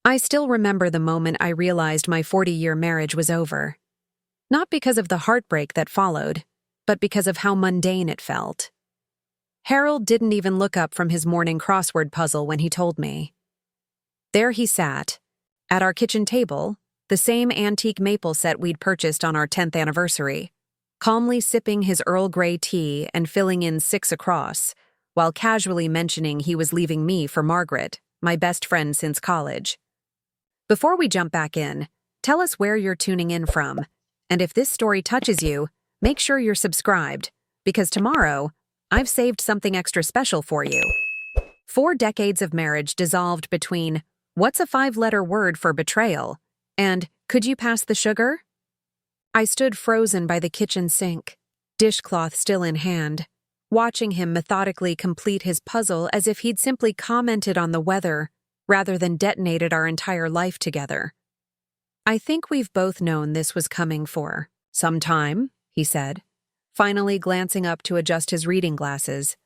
I still remember the moment I realized my 40-year marriage was over. Not because of the heartbreak that followed, but because of how mundane it felt. Harold didn't even look up from his morning crossword puzzle when he told me. There he sat, at our kitchen table, the same antique maple set we'd purchased on our 10th anniversary, calmly sipping his Earl Grey tea and filling in 6 across, while casually mentioning he was leaving me for Margaret, my best friend since college. Before we jump back in, tell us where you're tuning in from, and if this story touches you, make sure you're subscribed, because tomorrow, I've saved something extra special for you. 4 decades of marriage dissolved between what's a 5-letter word for betrayal and could you pass the sugar? I stood frozen by the kitchen sink, dishcloth still in hand, watching him methodically complete his puzzle as if he'd simply commented on the weather rather than detonated our entire life together. I think we've both known this was coming for some time, he said, finally glancing up to adjust his reading glasses,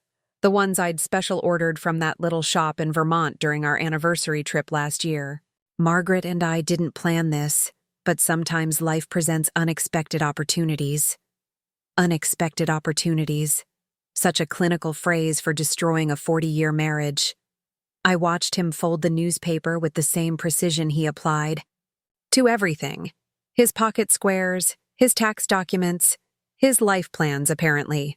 the ones I'd special ordered from that little shop in Vermont during our anniversary trip last year. Margaret and I didn't plan this, but sometimes life presents unexpected opportunities. Unexpected opportunities. Such a clinical phrase for destroying a 40-year marriage. I watched him fold the newspaper with the same precision he applied to everything. His pocket squares, his tax documents, his life plans, apparently.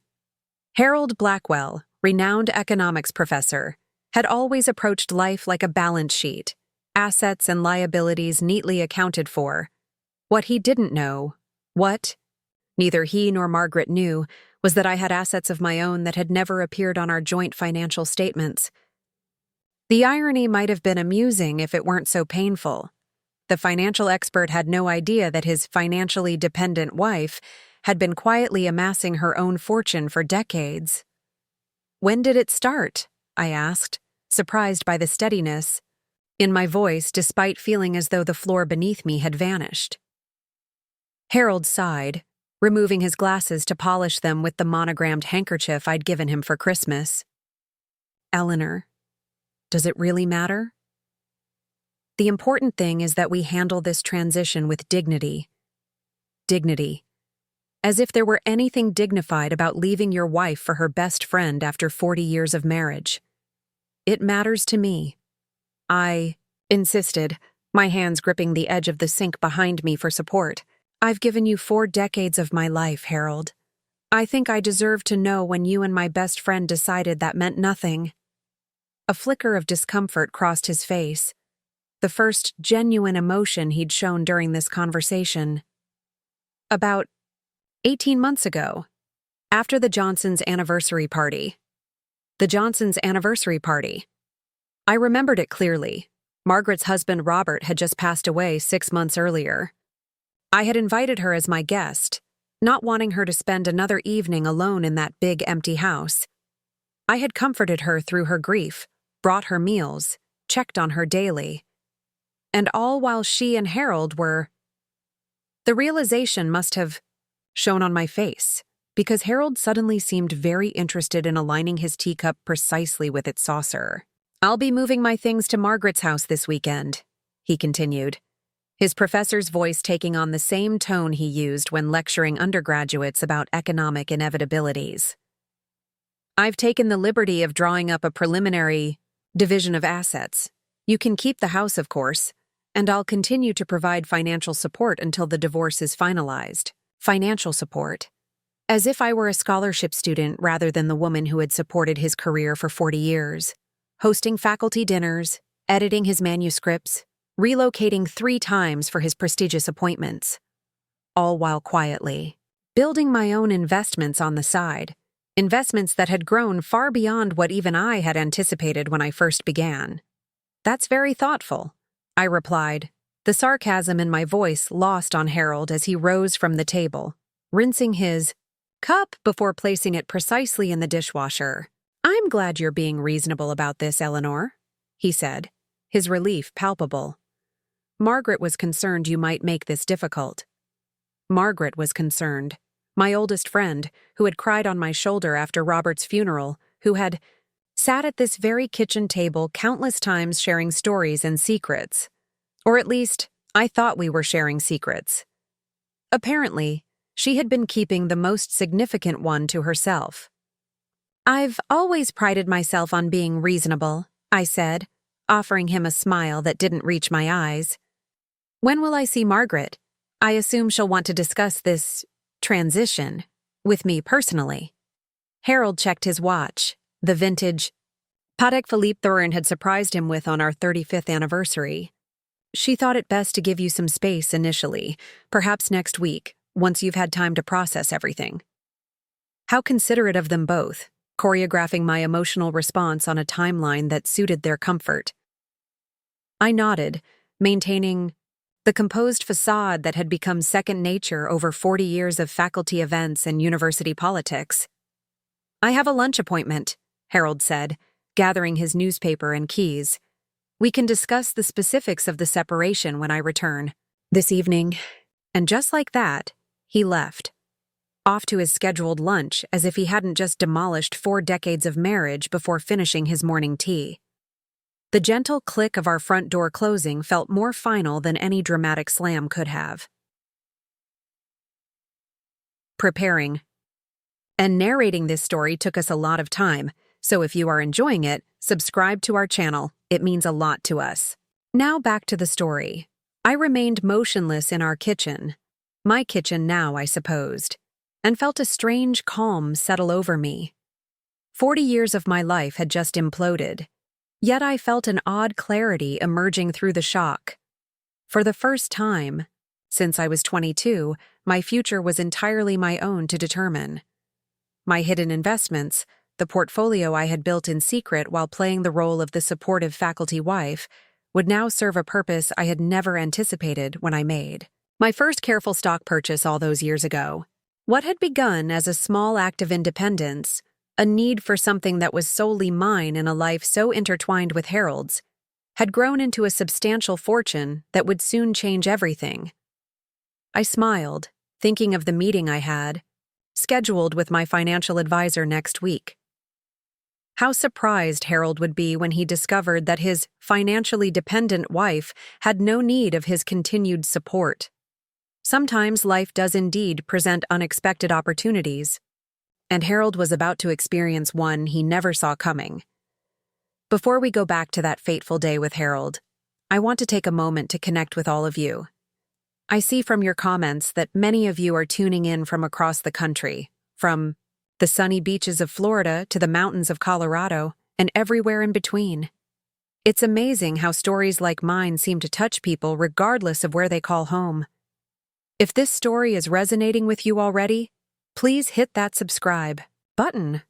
Harold Blackwell, renowned economics professor, had always approached life like a balance sheet, assets and liabilities neatly accounted for. What he didn't know, what neither he nor Margaret knew, was that I had assets of my own that had never appeared on our joint financial statements. The irony might have been amusing if it weren't so painful. The financial expert had no idea that his financially dependent wife had been quietly amassing her own fortune for decades. When did it start? I asked, surprised by the steadiness in my voice despite feeling as though the floor beneath me had vanished. Harold sighed, removing his glasses to polish them with the monogrammed handkerchief I'd given him for Christmas. Eleanor, does it really matter? The important thing is that we handle this transition with dignity. Dignity. As if there were anything dignified about leaving your wife for her best friend after 40 years of marriage. It matters to me. I insisted, my hands gripping the edge of the sink behind me for support. I've given you 4 decades of my life, Harold. I think I deserve to know when you and my best friend decided that meant nothing. A flicker of discomfort crossed his face, the first genuine emotion he'd shown during this conversation. About 18 months ago, after the Johnsons' anniversary party. The Johnsons' anniversary party. I remembered it clearly. Margaret's husband Robert had just passed away 6 months earlier. I had invited her as my guest, not wanting her to spend another evening alone in that big empty house. I had comforted her through her grief, brought her meals, checked on her daily. And all while she and Harold were... The realization must have shone on my face, because Harold suddenly seemed very interested in aligning his teacup precisely with its saucer. "I'll be moving my things to Margaret's house this weekend," he continued, his professor's voice taking on the same tone he used when lecturing undergraduates about economic inevitabilities. "I've taken the liberty of drawing up a preliminary division of assets. You can keep the house, of course, and I'll continue to provide financial support until the divorce is finalized." Financial support. As if I were a scholarship student rather than the woman who had supported his career for 40 years. Hosting faculty dinners, editing his manuscripts, relocating 3 times for his prestigious appointments. All while quietly building my own investments on the side, investments that had grown far beyond what even I had anticipated when I first began. "That's very thoughtful," I replied, the sarcasm in my voice lost on Harold as he rose from the table, rinsing his cup before placing it precisely in the dishwasher. "I'm glad you're being reasonable about this, Eleanor," he said, his relief palpable. "Margaret was concerned you might make this difficult." Margaret was concerned, my oldest friend, who had cried on my shoulder after Robert's funeral, who had sat at this very kitchen table countless times sharing stories and secrets, Or at least, I thought we were sharing secrets. Apparently, she had been keeping the most significant one to herself. "I've always prided myself on being reasonable," I said, offering him a smile that didn't reach my eyes. "When will I see Margaret? I assume she'll want to discuss this transition with me personally." Harold checked his watch, the vintage Patek Philippe Thurin had surprised him with on our 35th anniversary. "She thought it best to give you some space initially, perhaps next week, once you've had time to process everything." How considerate of them both, choreographing my emotional response on a timeline that suited their comfort. I nodded, maintaining the composed facade that had become second nature over 40 years of faculty events and university politics. "I have a lunch appointment," Harold said, gathering his newspaper and keys. "We can discuss the specifics of the separation when I return this evening." And just like that, he left, off to his scheduled lunch as if he hadn't just demolished 4 decades of marriage before finishing his morning tea. The gentle click of our front door closing felt more final than any dramatic slam could have. Preparing and narrating this story took us a lot of time, so if you are enjoying it, subscribe to our channel. It means a lot to us. Now back to the story. I remained motionless in our kitchen, my kitchen now, I supposed, and felt a strange calm settle over me. 40 years of my life had just imploded, yet I felt an odd clarity emerging through the shock. For the first time, since I was 22, my future was entirely my own to determine. My hidden investments, the portfolio I had built in secret while playing the role of the supportive faculty wife, would now serve a purpose I had never anticipated when I made my first careful stock purchase all those years ago. What had begun as a small act of independence, a need for something that was solely mine in a life so intertwined with Harold's, had grown into a substantial fortune that would soon change everything. I smiled, thinking of the meeting I had scheduled with my financial advisor next week. How surprised Harold would be when he discovered that his financially dependent wife had no need of his continued support. Sometimes life does indeed present unexpected opportunities, and Harold was about to experience one he never saw coming. Before we go back to that fateful day with Harold, I want to take a moment to connect with all of you. I see from your comments that many of you are tuning in from across the country, from the sunny beaches of Florida to the mountains of Colorado, and everywhere in between. It's amazing how stories like mine seem to touch people regardless of where they call home. If this story is resonating with you already, please hit that subscribe button.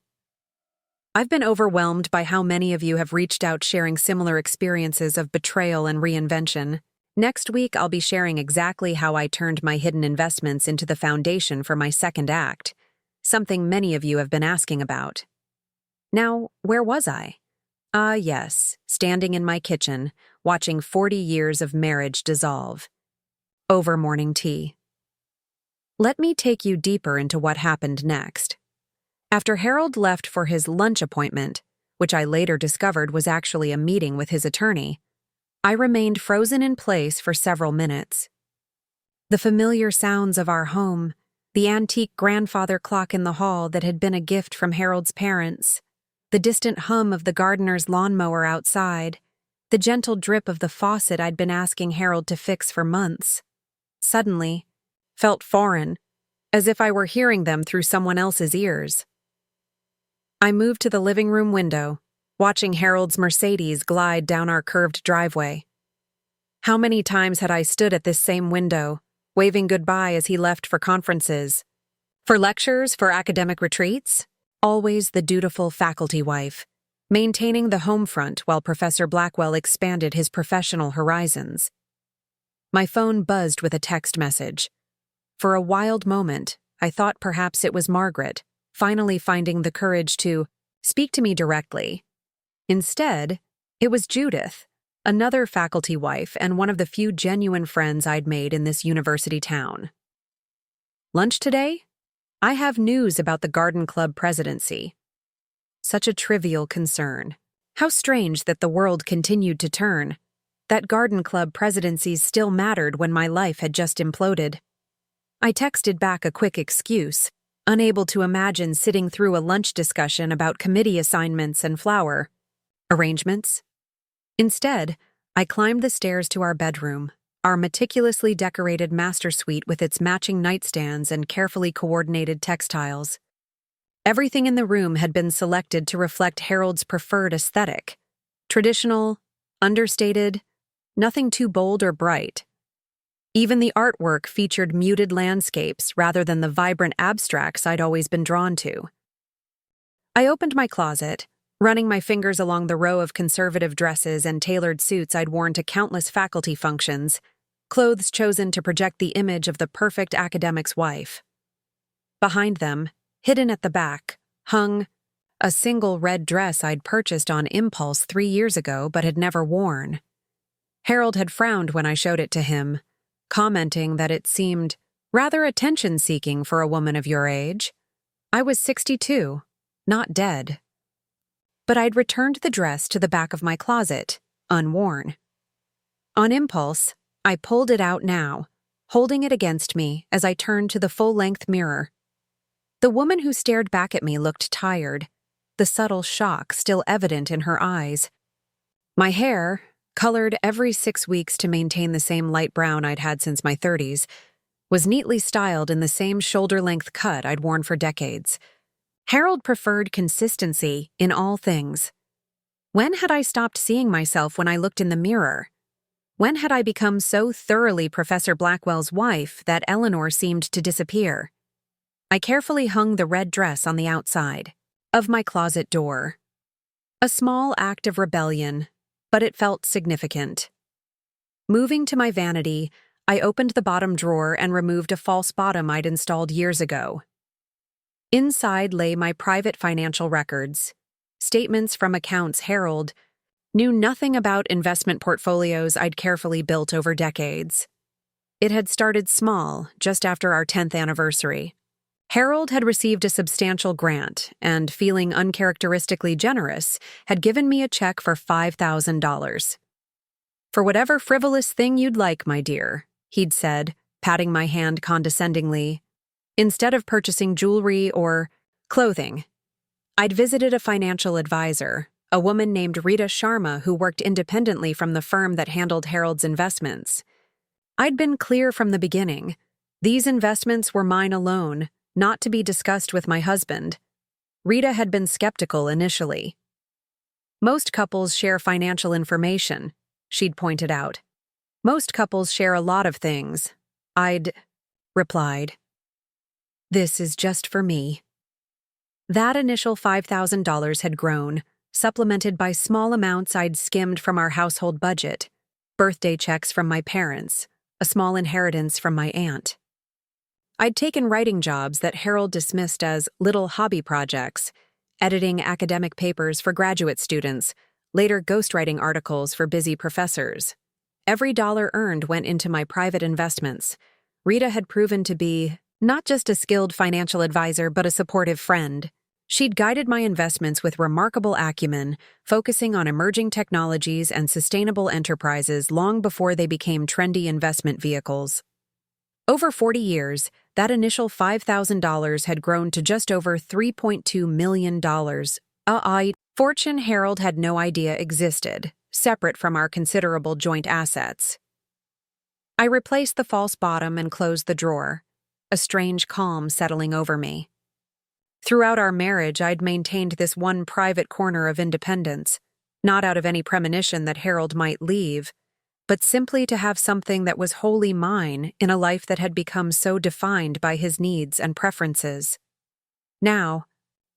I've been overwhelmed by how many of you have reached out sharing similar experiences of betrayal and reinvention. Next week, I'll be sharing exactly how I turned my hidden investments into the foundation for my second act, something many of you have been asking about. Now, where was I? Yes, standing in my kitchen, watching 40 years of marriage dissolve. Over morning tea. Let me take you deeper into what happened next. After Harold left for his lunch appointment, which I later discovered was actually a meeting with his attorney, I remained frozen in place for several minutes. The familiar sounds of our home, the antique grandfather clock in the hall that had been a gift from Harold's parents, the distant hum of the gardener's lawnmower outside, the gentle drip of the faucet I'd been asking Harold to fix for months, suddenly felt foreign, as if I were hearing them through someone else's ears. I moved to the living room window, watching Harold's Mercedes glide down our curved driveway. How many times had I stood at this same window, waving goodbye as he left for conferences, for lectures, for academic retreats? Always the dutiful faculty wife, maintaining the home front while Professor Blackwell expanded his professional horizons. My phone buzzed with a text message. For a wild moment, I thought perhaps it was Margaret, finally finding the courage to speak to me directly. Instead, it was Judith, another faculty wife and one of the few genuine friends I'd made in this university town. Lunch today? I have news about the garden club presidency. Such a trivial concern. How strange that the world continued to turn. that garden club presidencies still mattered when my life had just imploded. I texted back a quick excuse, unable to imagine sitting through a lunch discussion about committee assignments and flower arrangements. Instead, I climbed the stairs to our bedroom, our meticulously decorated master suite with its matching nightstands and carefully coordinated textiles. Everything in the room had been selected to reflect Harold's preferred aesthetic: traditional, understated, nothing too bold or bright. Even the artwork featured muted landscapes rather than the vibrant abstracts I'd always been drawn to. I opened my closet, running my fingers along the row of conservative dresses and tailored suits I'd worn to countless faculty functions, clothes chosen to project the image of the perfect academic's wife. Behind them, hidden at the back, hung a single red dress I'd purchased on impulse 3 years ago but had never worn. Harold had frowned when I showed it to him, commenting that it seemed rather attention-seeking for a woman of your age. I was 62, not dead. But I'd returned the dress to the back of my closet, unworn. On impulse, I pulled it out now, holding it against me as I turned to the full-length mirror. The woman who stared back at me looked tired, the subtle shock still evident in her eyes. My hair, colored every 6 weeks to maintain the same light brown I'd had since my 30s, was neatly styled in the same shoulder-length cut I'd worn for decades. Harold preferred consistency in all things. When had I stopped seeing myself when I looked in the mirror? When had I become so thoroughly Professor Blackwell's wife that Eleanor seemed to disappear? I carefully hung the red dress on the outside of my closet door. A small act of rebellion, but it felt significant. Moving to my vanity, I opened the bottom drawer and removed a false bottom I'd installed years ago. Inside lay my private financial records, statements from accounts Harold knew nothing about investment portfolios I'd carefully built over decades. It had started small, just after our 10th anniversary. Harold had received a substantial grant and, feeling uncharacteristically generous, had given me a check for $5,000. "For whatever frivolous thing you'd like, my dear," he'd said, patting my hand condescendingly, instead of purchasing jewelry or clothing. I'd visited a financial advisor, a woman named Rita Sharma who worked independently from the firm that handled Harold's investments. I'd been clear from the beginning. These investments were mine alone, not to be discussed with my husband. Rita had been skeptical initially. "Most couples share financial information," she'd pointed out. "Most couples share a lot of things," I'd replied. "This is just for me." That initial $5,000 had grown, supplemented by small amounts I'd skimmed from our household budget, birthday checks from my parents, a small inheritance from my aunt. I'd taken writing jobs that Harold dismissed as little hobby projects, editing academic papers for graduate students, later ghostwriting articles for busy professors. Every dollar earned went into my private investments. Rita had proven to be not just a skilled financial advisor, but a supportive friend. She'd guided my investments with remarkable acumen, focusing on emerging technologies and sustainable enterprises long before they became trendy investment vehicles. Over 40 years, that initial $5,000 had grown to just over $3.2 million, a fortune Harold had no idea existed, separate from our considerable joint assets. I replaced the false bottom and closed the drawer, a strange calm settling over me. Throughout our marriage, I'd maintained this one private corner of independence, not out of any premonition that Harold might leave, but simply to have something that was wholly mine in a life that had become so defined by his needs and preferences. Now,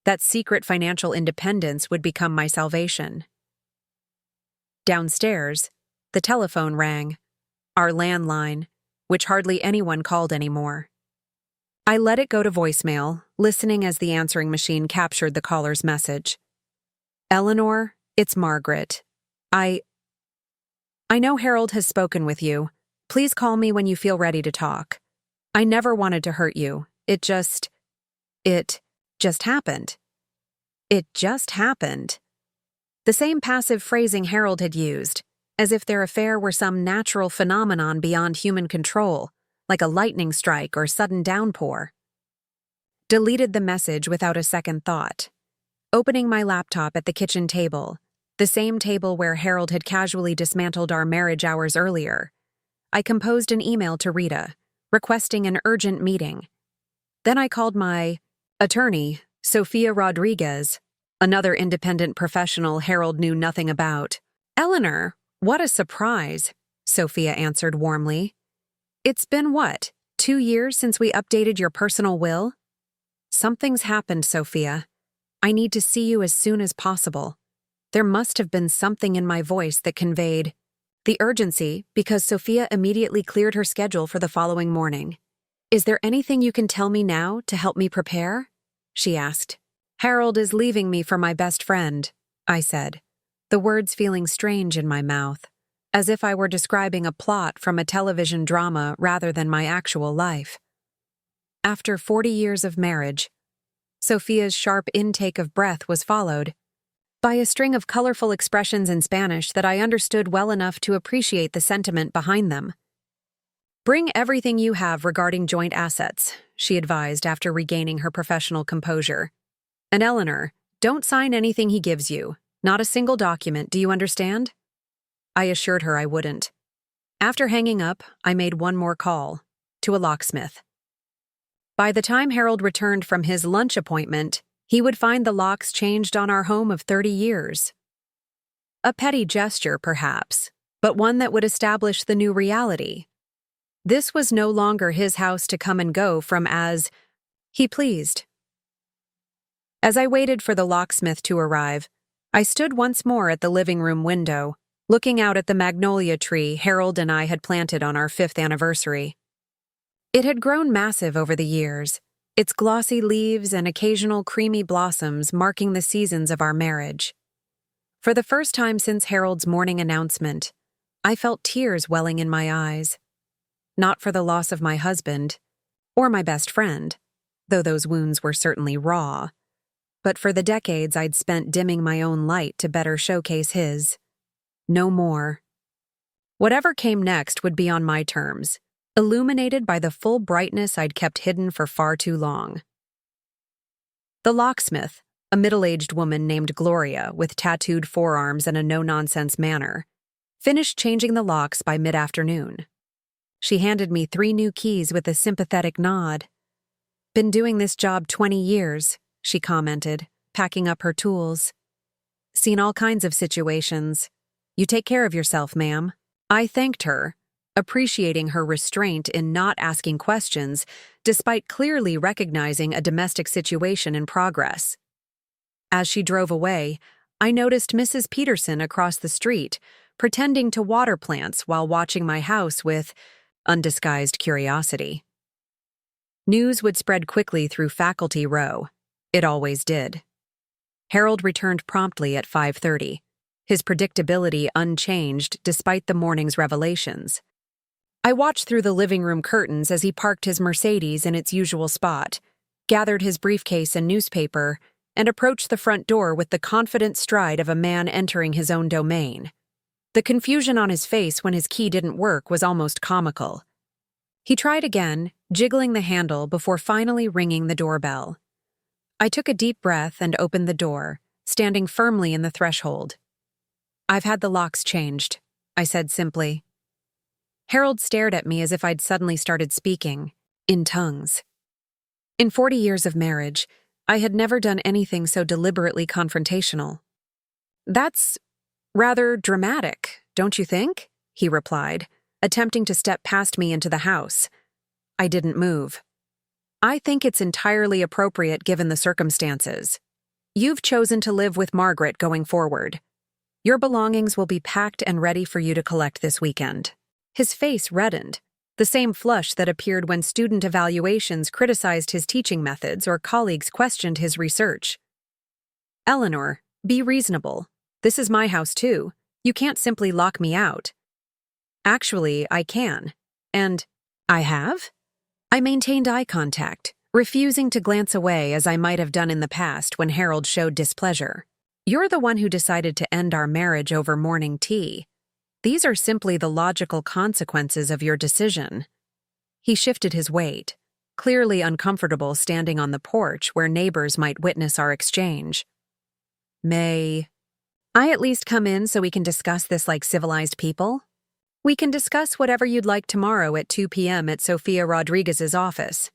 that secret financial independence would become my salvation. Downstairs, the telephone rang, our landline, which hardly anyone called anymore. I let it go to voicemail, listening as the answering machine captured the caller's message. "Eleanor, it's Margaret. I know Harold has spoken with you. Please call me when you feel ready to talk. I never wanted to hurt you. It just happened. It just happened." The same passive phrasing Harold had used, as if their affair were some natural phenomenon beyond human control, like a lightning strike or sudden downpour. Deleted the message without a second thought. Opening my laptop at the kitchen table, the same table where Harold had casually dismantled our marriage hours earlier, I composed an email to Rita, requesting an urgent meeting. Then I called my attorney, Sophia Rodriguez, another independent professional Harold knew nothing about. "Eleanor, what a surprise," Sophia answered warmly. "It's been what, 2 years since we updated your personal will?" "Something's happened, Sophia. I need to see you as soon as possible." There must have been something in my voice that conveyed the urgency because Sophia immediately cleared her schedule for the following morning. "Is there anything you can tell me now to help me prepare?" she asked. "Harold is leaving me for my best friend," I said, the words feeling strange in my mouth, as if I were describing a plot from a television drama rather than my actual life. After 40 years of marriage, Sophia's sharp intake of breath was followed by a string of colorful expressions in Spanish that I understood well enough to appreciate the sentiment behind them. "Bring everything you have regarding joint assets," she advised after regaining her professional composure. "And Eleanor, don't sign anything he gives you. Not a single document, do you understand?" I assured her I wouldn't. After hanging up, I made one more call, to a locksmith. By the time Harold returned from his lunch appointment, he would find the locks changed on our home of 30 years. A petty gesture, perhaps, but one that would establish the new reality. This was no longer his house to come and go from as he pleased. As I waited for the locksmith to arrive, I stood once more at the living room window, looking out at the magnolia tree Harold and I had planted on our 5th anniversary. It had grown massive over the years, its glossy leaves and occasional creamy blossoms marking the seasons of our marriage. For the first time since Harold's morning announcement, I felt tears welling in my eyes. Not for the loss of my husband, or my best friend, though those wounds were certainly raw, but for the decades I'd spent dimming my own light to better showcase his. No more. Whatever came next would be on my terms, illuminated by the full brightness I'd kept hidden for far too long. The locksmith, a middle-aged woman named Gloria with tattooed forearms and a no-nonsense manner, finished changing the locks by mid-afternoon. She handed me 3 new keys with a sympathetic nod. "Been doing this job 20 years, she commented, packing up her tools. "Seen all kinds of situations. You take care of yourself, ma'am." I thanked her, appreciating her restraint in not asking questions, despite clearly recognizing a domestic situation in progress. As she drove away, I noticed Mrs. Peterson across the street, pretending to water plants while watching my house with undisguised curiosity. News would spread quickly through Faculty Row. It always did. Harold returned promptly at 5:30, his predictability unchanged despite the morning's revelations. I watched through the living room curtains as he parked his Mercedes in its usual spot, gathered his briefcase and newspaper, and approached the front door with the confident stride of a man entering his own domain. The confusion on his face when his key didn't work was almost comical. He tried again, jiggling the handle before finally ringing the doorbell. I took a deep breath and opened the door, standing firmly in the threshold. "I've had the locks changed," I said simply. Harold stared at me as if I'd suddenly started speaking, in tongues. In 40 years of marriage, I had never done anything so deliberately confrontational. "That's rather dramatic, don't you think?" he replied, attempting to step past me into the house. I didn't move. "I think it's entirely appropriate given the circumstances. You've chosen to live with Margaret going forward. Your belongings will be packed and ready for you to collect this weekend." His face reddened, the same flush that appeared when student evaluations criticized his teaching methods or colleagues questioned his research. "Eleanor, be reasonable. This is my house too. You can't simply lock me out." "Actually, I can. And I have?" I maintained eye contact, refusing to glance away as I might have done in the past when Harold showed displeasure. "You're the one who decided to end our marriage over morning tea." These are simply the logical consequences of your decision. He shifted his weight, clearly uncomfortable standing on the porch where neighbors might witness our exchange. May I at least come in so we can discuss this like civilized people? We can discuss whatever you'd like tomorrow at 2 p.m. at Sofia Rodriguez's office.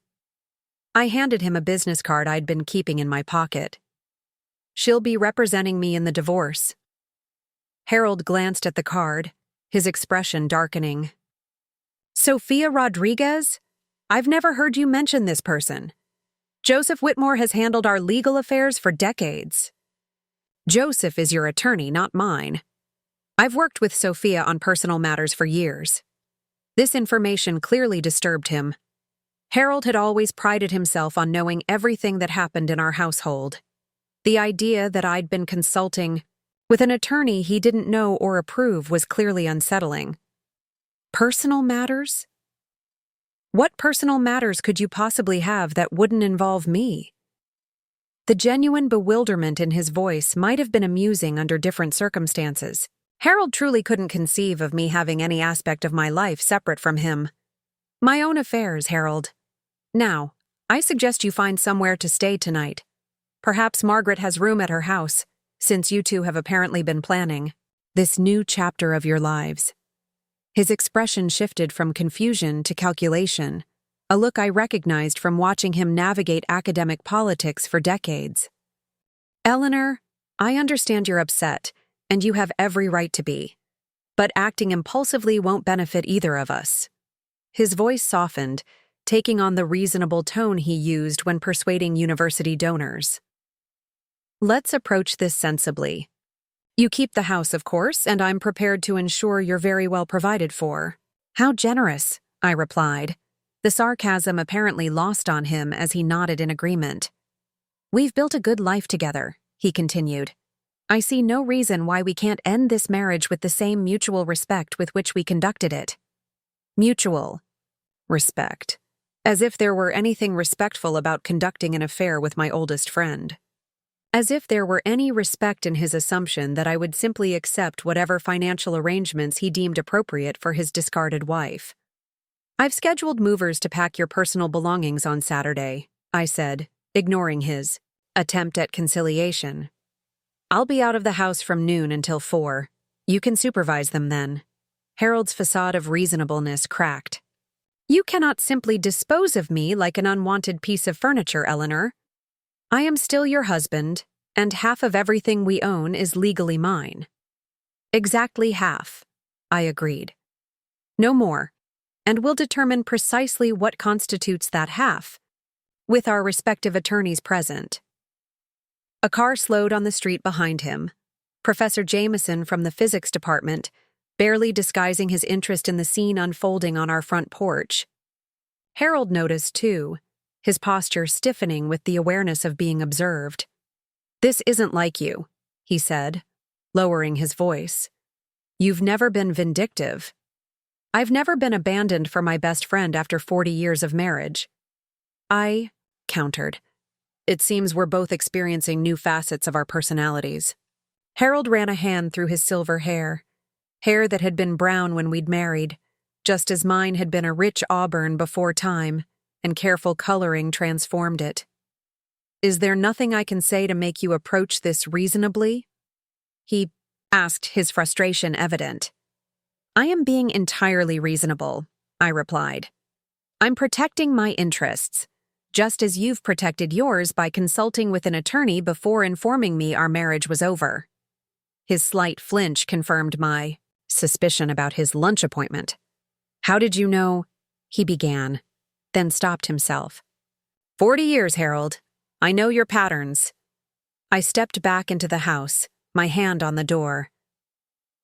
I handed him a business card I'd been keeping in my pocket. She'll be representing me in the divorce. Harold glanced at the card, his expression darkening. Sofia Rodriguez? I've never heard you mention this person. Joseph Whitmore has handled our legal affairs for decades. Joseph is your attorney, not mine. I've worked with Sophia on personal matters for years. This information clearly disturbed him. Harold had always prided himself on knowing everything that happened in our household. The idea that I'd been consulting with an attorney he didn't know or approve was clearly unsettling. Personal matters? What personal matters could you possibly have that wouldn't involve me? The genuine bewilderment in his voice might have been amusing under different circumstances. Harold truly couldn't conceive of me having any aspect of my life separate from him. My own affairs, Harold. Now, I suggest you find somewhere to stay tonight. Perhaps Margaret has room at her house, since you two have apparently been planning this new chapter of your lives. His expression shifted from confusion to calculation, a look I recognized from watching him navigate academic politics for decades. Eleanor, I understand you're upset, and you have every right to be. But acting impulsively won't benefit either of us. His voice softened, taking on the reasonable tone he used when persuading university donors. Let's approach this sensibly. You keep the house, of course, and I'm prepared to ensure you're very well provided for. How generous, I replied, the sarcasm apparently lost on him as he nodded in agreement. We've built a good life together, he continued. I see no reason why we can't end this marriage with the same mutual respect with which we conducted it. Mutual respect. As if there were anything respectful about conducting an affair with my oldest friend. As if there were any respect in his assumption that I would simply accept whatever financial arrangements he deemed appropriate for his discarded wife. I've scheduled movers to pack your personal belongings on Saturday, I said, ignoring his attempt at conciliation. I'll be out of the house from noon until 4. You can supervise them then. Harold's facade of reasonableness cracked. You cannot simply dispose of me like an unwanted piece of furniture, Eleanor. I am still your husband, and half of everything we own is legally mine. Exactly half, I agreed. No more, and we'll determine precisely what constitutes that half, with our respective attorneys present. A car slowed on the street behind him. Professor Jameson from the physics department, barely disguising his interest in the scene unfolding on our front porch. Harold noticed, too, his posture stiffening with the awareness of being observed. This isn't like you, he said, lowering his voice. You've never been vindictive. I've never been abandoned for my best friend after 40 years of marriage. I countered. It seems we're both experiencing new facets of our personalities. Harold ran a hand through his silver hair that had been brown when we'd married, just as mine had been a rich auburn before time, and careful coloring transformed it. Is there nothing I can say to make you approach this reasonably? He asked, his frustration evident. I am being entirely reasonable, I replied. I'm protecting my interests, just as you've protected yours by consulting with an attorney before informing me our marriage was over. His slight flinch confirmed my suspicion about his lunch appointment. How did you know? He began, then stopped himself. 40 years, Harold. I know your patterns. I stepped back into the house, my hand on the door.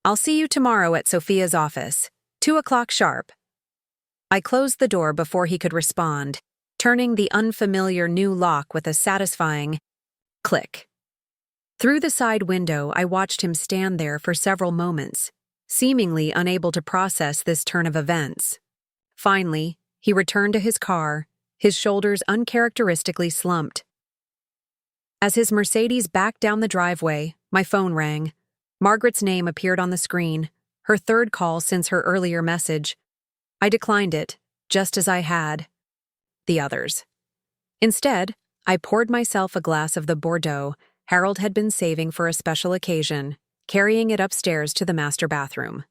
I'll see you tomorrow at Sophia's office, 2 o'clock sharp. I closed the door before he could respond, turning the unfamiliar new lock with a satisfying click. Through the side window, I watched him stand there for several moments, seemingly unable to process this turn of events. Finally, he returned to his car, his shoulders uncharacteristically slumped. As his Mercedes backed down the driveway, my phone rang. Margaret's name appeared on the screen, her third call since her earlier message. I declined it, just as I had the others. Instead, I poured myself a glass of the Bordeaux Harold had been saving for a special occasion, carrying it upstairs to the master bathroom.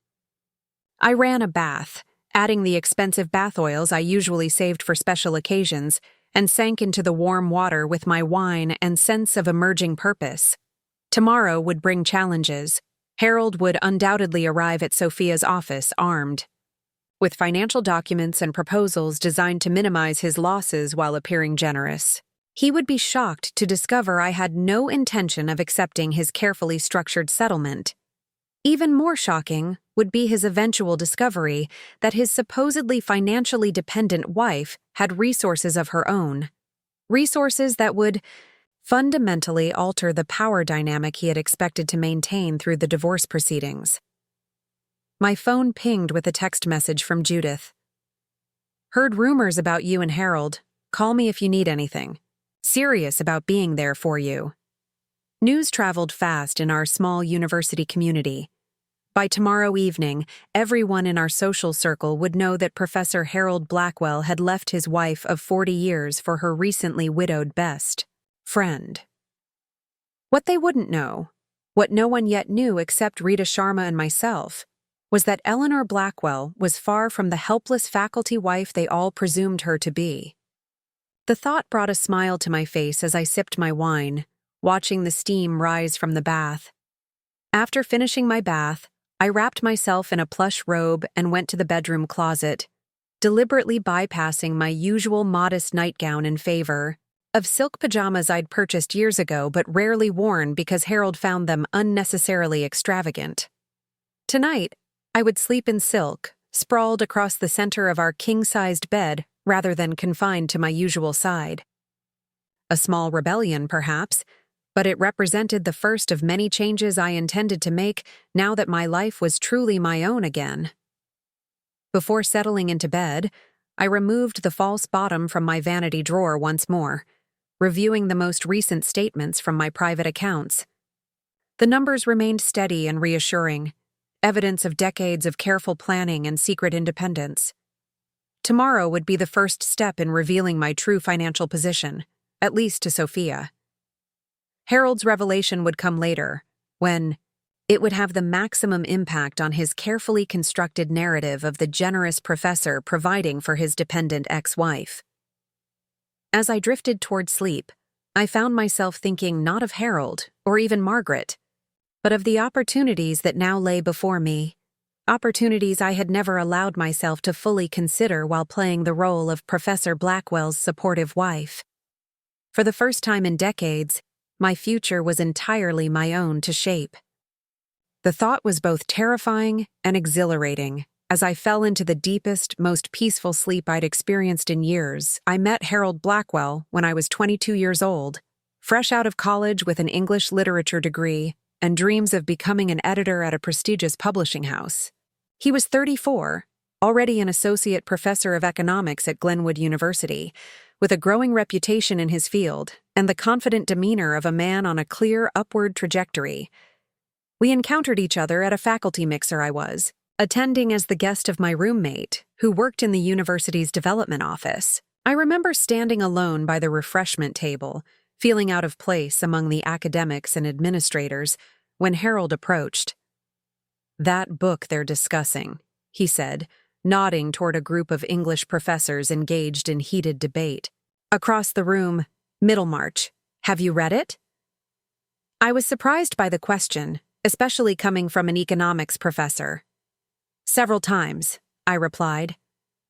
I ran a bath, adding the expensive bath oils I usually saved for special occasions, and sank into the warm water with my wine and sense of emerging purpose. Tomorrow would bring challenges. Harold would undoubtedly arrive at Sophia's office armed, with financial documents and proposals designed to minimize his losses while appearing generous. He would be shocked to discover I had no intention of accepting his carefully structured settlement. Even more shocking would be his eventual discovery that his supposedly financially dependent wife had resources of her own. Resources that would fundamentally alter the power dynamic he had expected to maintain through the divorce proceedings. My phone pinged with a text message from Judith. "Heard rumors about you and Harold. Call me if you need anything. Serious about being there for you." News traveled fast in our small university community. By tomorrow evening, everyone in our social circle would know that Professor Harold Blackwell had left his wife of 40 years for her recently widowed best friend. What they wouldn't know, what no one yet knew except Rita Sharma and myself, was that Eleanor Blackwell was far from the helpless faculty wife they all presumed her to be. The thought brought a smile to my face as I sipped my wine, watching the steam rise from the bath. After finishing my bath, I wrapped myself in a plush robe and went to the bedroom closet, deliberately bypassing my usual modest nightgown in favor of silk pajamas I'd purchased years ago but rarely worn because Harold found them unnecessarily extravagant. Tonight, I would sleep in silk, sprawled across the center of our king-sized bed rather than confined to my usual side. A small rebellion, perhaps, but it represented the first of many changes I intended to make now that my life was truly my own again. Before settling into bed, I removed the false bottom from my vanity drawer once more, reviewing the most recent statements from my private accounts. The numbers remained steady and reassuring, evidence of decades of careful planning and secret independence. Tomorrow would be the first step in revealing my true financial position, at least to Sophia. Harold's revelation would come later, when it would have the maximum impact on his carefully constructed narrative of the generous professor providing for his dependent ex-wife. As I drifted toward sleep, I found myself thinking not of Harold or even Margaret, but of the opportunities that now lay before me. Opportunities I had never allowed myself to fully consider while playing the role of Professor Blackwell's supportive wife. For the first time in decades, my future was entirely my own to shape. The thought was both terrifying and exhilarating. As I fell into the deepest, most peaceful sleep I'd experienced in years, I met Harold Blackwell when I was 22 years old, fresh out of college with an English literature degree and dreams of becoming an editor at a prestigious publishing house. He was 34, already an associate professor of economics at Glenwood University, with a growing reputation in his field and the confident demeanor of a man on a clear upward trajectory. We encountered each other at a faculty mixer I was attending as the guest of my roommate, who worked in the university's development office. I remember standing alone by the refreshment table, feeling out of place among the academics and administrators, when Harold approached. "That book they're discussing," he said, nodding toward a group of English professors engaged in heated debate. Across the room, "Middlemarch. Have you read it?" I was surprised by the question, especially coming from an economics professor. "Several times," I replied.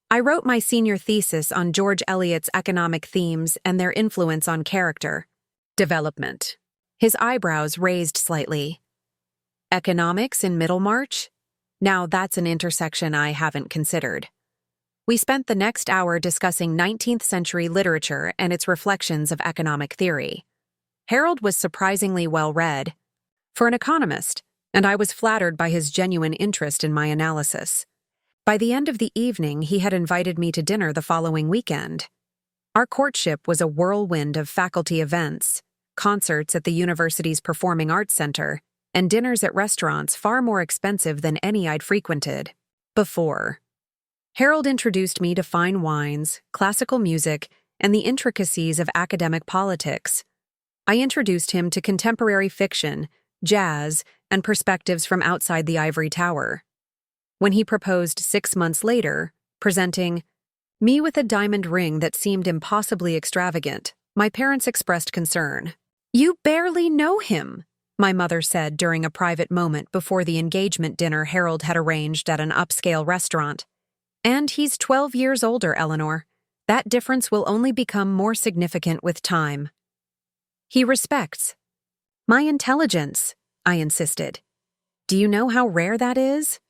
"I wrote my senior thesis on George Eliot's economic themes and their influence on character development." His eyebrows raised slightly. "Economics in Middlemarch? Now that's an intersection I haven't considered." We spent the next hour discussing 19th century literature and its reflections of economic theory. Harold was surprisingly well-read for an economist, and I was flattered by his genuine interest in my analysis. By the end of the evening, he had invited me to dinner the following weekend. Our courtship was a whirlwind of faculty events, concerts at the university's Performing Arts Center, and dinners at restaurants far more expensive than any I'd frequented before. Harold introduced me to fine wines, classical music, and the intricacies of academic politics. I introduced him to contemporary fiction, jazz, and perspectives from outside the ivory tower. When he proposed 6 months later, presenting me with a diamond ring that seemed impossibly extravagant, my parents expressed concern. "You barely know him," my mother said during a private moment before the engagement dinner Harold had arranged at an upscale restaurant. "And he's 12 years older, Eleanor. That difference will only become more significant with time." "He respects my intelligence," I insisted. "Do you know how rare that is?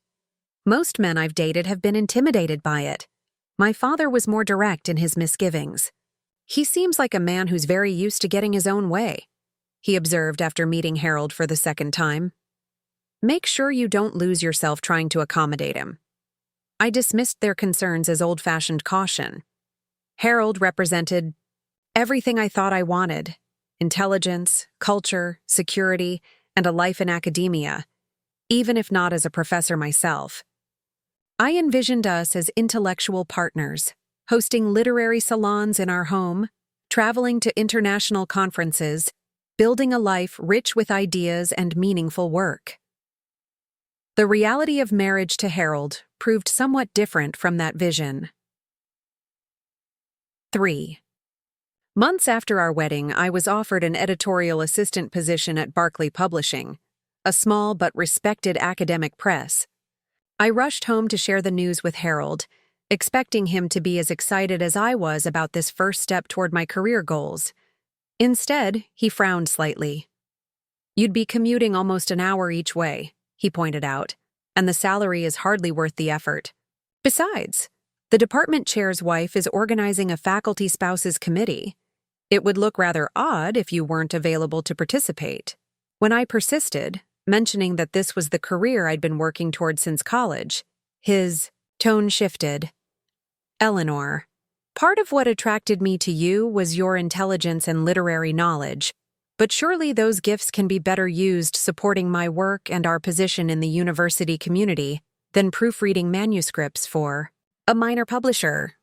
Most men I've dated have been intimidated by it." My father was more direct in his misgivings. "He seems like a man who's very used to getting his own way," he observed after meeting Harold for the second time. "Make sure you don't lose yourself trying to accommodate him." I dismissed their concerns as old-fashioned caution. Harold represented everything I thought I wanted: intelligence, culture, security, and a life in academia, even if not as a professor myself. I envisioned us as intellectual partners, hosting literary salons in our home, traveling to international conferences, building a life rich with ideas and meaningful work. The reality of marriage to Harold proved somewhat different from that vision. 3. Months after our wedding, I was offered an editorial assistant position at Barclay Publishing, a small but respected academic press. I rushed home to share the news with Harold, expecting him to be as excited as I was about this first step toward my career goals. Instead, he frowned slightly. "You'd be commuting almost an hour each way," he pointed out, "and the salary is hardly worth the effort. Besides, the department chair's wife is organizing a faculty spouses committee. It would look rather odd if you weren't available to participate." When I persisted, mentioning that this was the career I'd been working toward since college, his tone shifted. "Eleanor, part of what attracted me to you was your intelligence and literary knowledge, but surely those gifts can be better used supporting my work and our position in the university community than proofreading manuscripts for a minor publisher."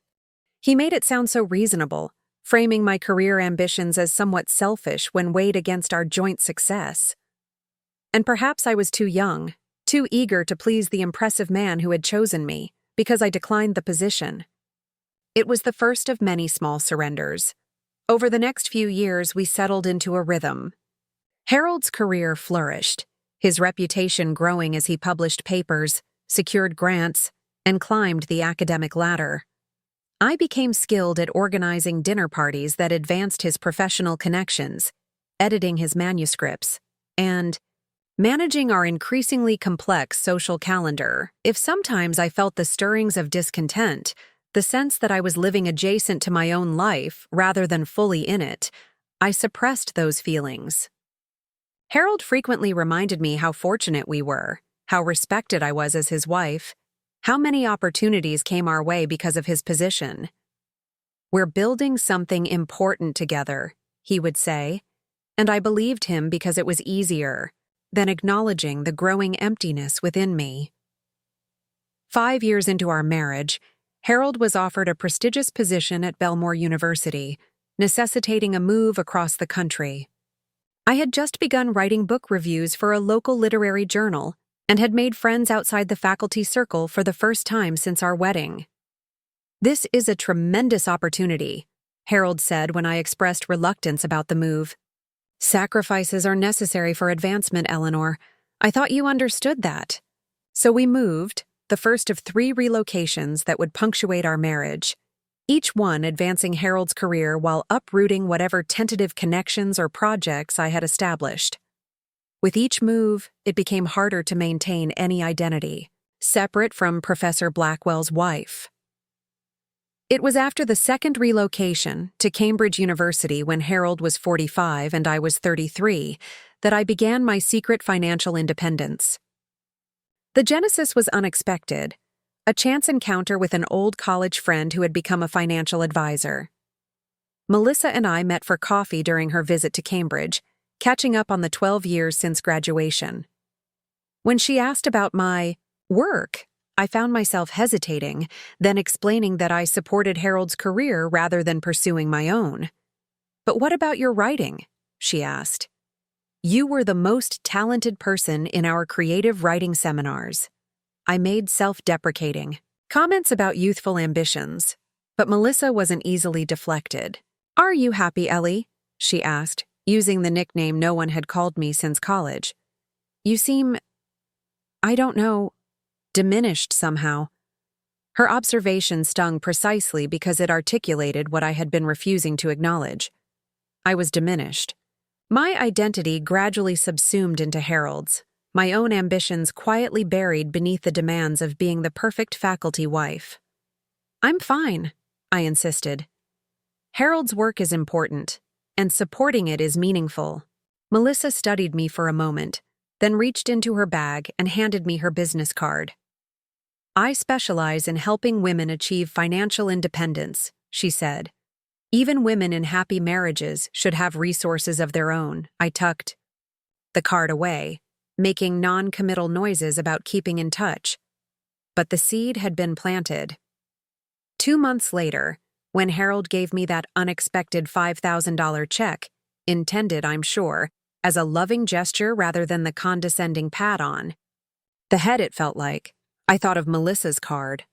He made it sound so reasonable, framing my career ambitions as somewhat selfish when weighed against our joint success. And perhaps I was too young, too eager to please the impressive man who had chosen me, because I declined the position. It was the first of many small surrenders. Over the next few years, we settled into a rhythm. Harold's career flourished, his reputation growing as he published papers, secured grants, and climbed the academic ladder. I became skilled at organizing dinner parties that advanced his professional connections, editing his manuscripts, and managing our increasingly complex social calendar. If sometimes I felt the stirrings of discontent, the sense that I was living adjacent to my own life rather than fully in it, I suppressed those feelings. Harold frequently reminded me how fortunate we were, how respected I was as his wife, how many opportunities came our way because of his position. "We're building something important together," he would say, and I believed him because it was easier than acknowledging the growing emptiness within me. 5 years into our marriage, Harold was offered a prestigious position at Belmore University, necessitating a move across the country. I had just begun writing book reviews for a local literary journal and had made friends outside the faculty circle for the first time since our wedding. "This is a tremendous opportunity," Harold said when I expressed reluctance about the move. "Sacrifices are necessary for advancement, Eleanor. I thought you understood that." So we moved, the first of 3 relocations that would punctuate our marriage, each one advancing Harold's career while uprooting whatever tentative connections or projects I had established. With each move, it became harder to maintain any identity, separate from Professor Blackwell's wife. It was after the second relocation to Cambridge University when Harold was 45 and I was 33 that I began my secret financial independence. The genesis was unexpected, a chance encounter with an old college friend who had become a financial advisor. Melissa and I met for coffee during her visit to Cambridge, catching up on the 12 years since graduation. When she asked about my work, I found myself hesitating, then explaining that I supported Harold's career rather than pursuing my own. "But what about your writing?" she asked. "You were the most talented person in our creative writing seminars." I made self-deprecating comments about youthful ambitions, but Melissa wasn't easily deflected. "Are you happy, Ellie?" she asked, using the nickname no one had called me since college. "You seem, I don't know, diminished somehow." Her observation stung precisely because it articulated what I had been refusing to acknowledge. I was diminished. My identity gradually subsumed into Harold's, my own ambitions quietly buried beneath the demands of being the perfect faculty wife. "I'm fine," I insisted. "Harold's work is important, and supporting it is meaningful." Melissa studied me for a moment, then reached into her bag and handed me her business card. "I specialize in helping women achieve financial independence," she said. "Even women in happy marriages should have resources of their own." I tucked the card away, making non-committal noises about keeping in touch. But the seed had been planted. 2 months later, when Harold gave me that unexpected $5,000 check, intended, I'm sure, as a loving gesture rather than the condescending pat-on, the head it felt like, I thought of Melissa's card.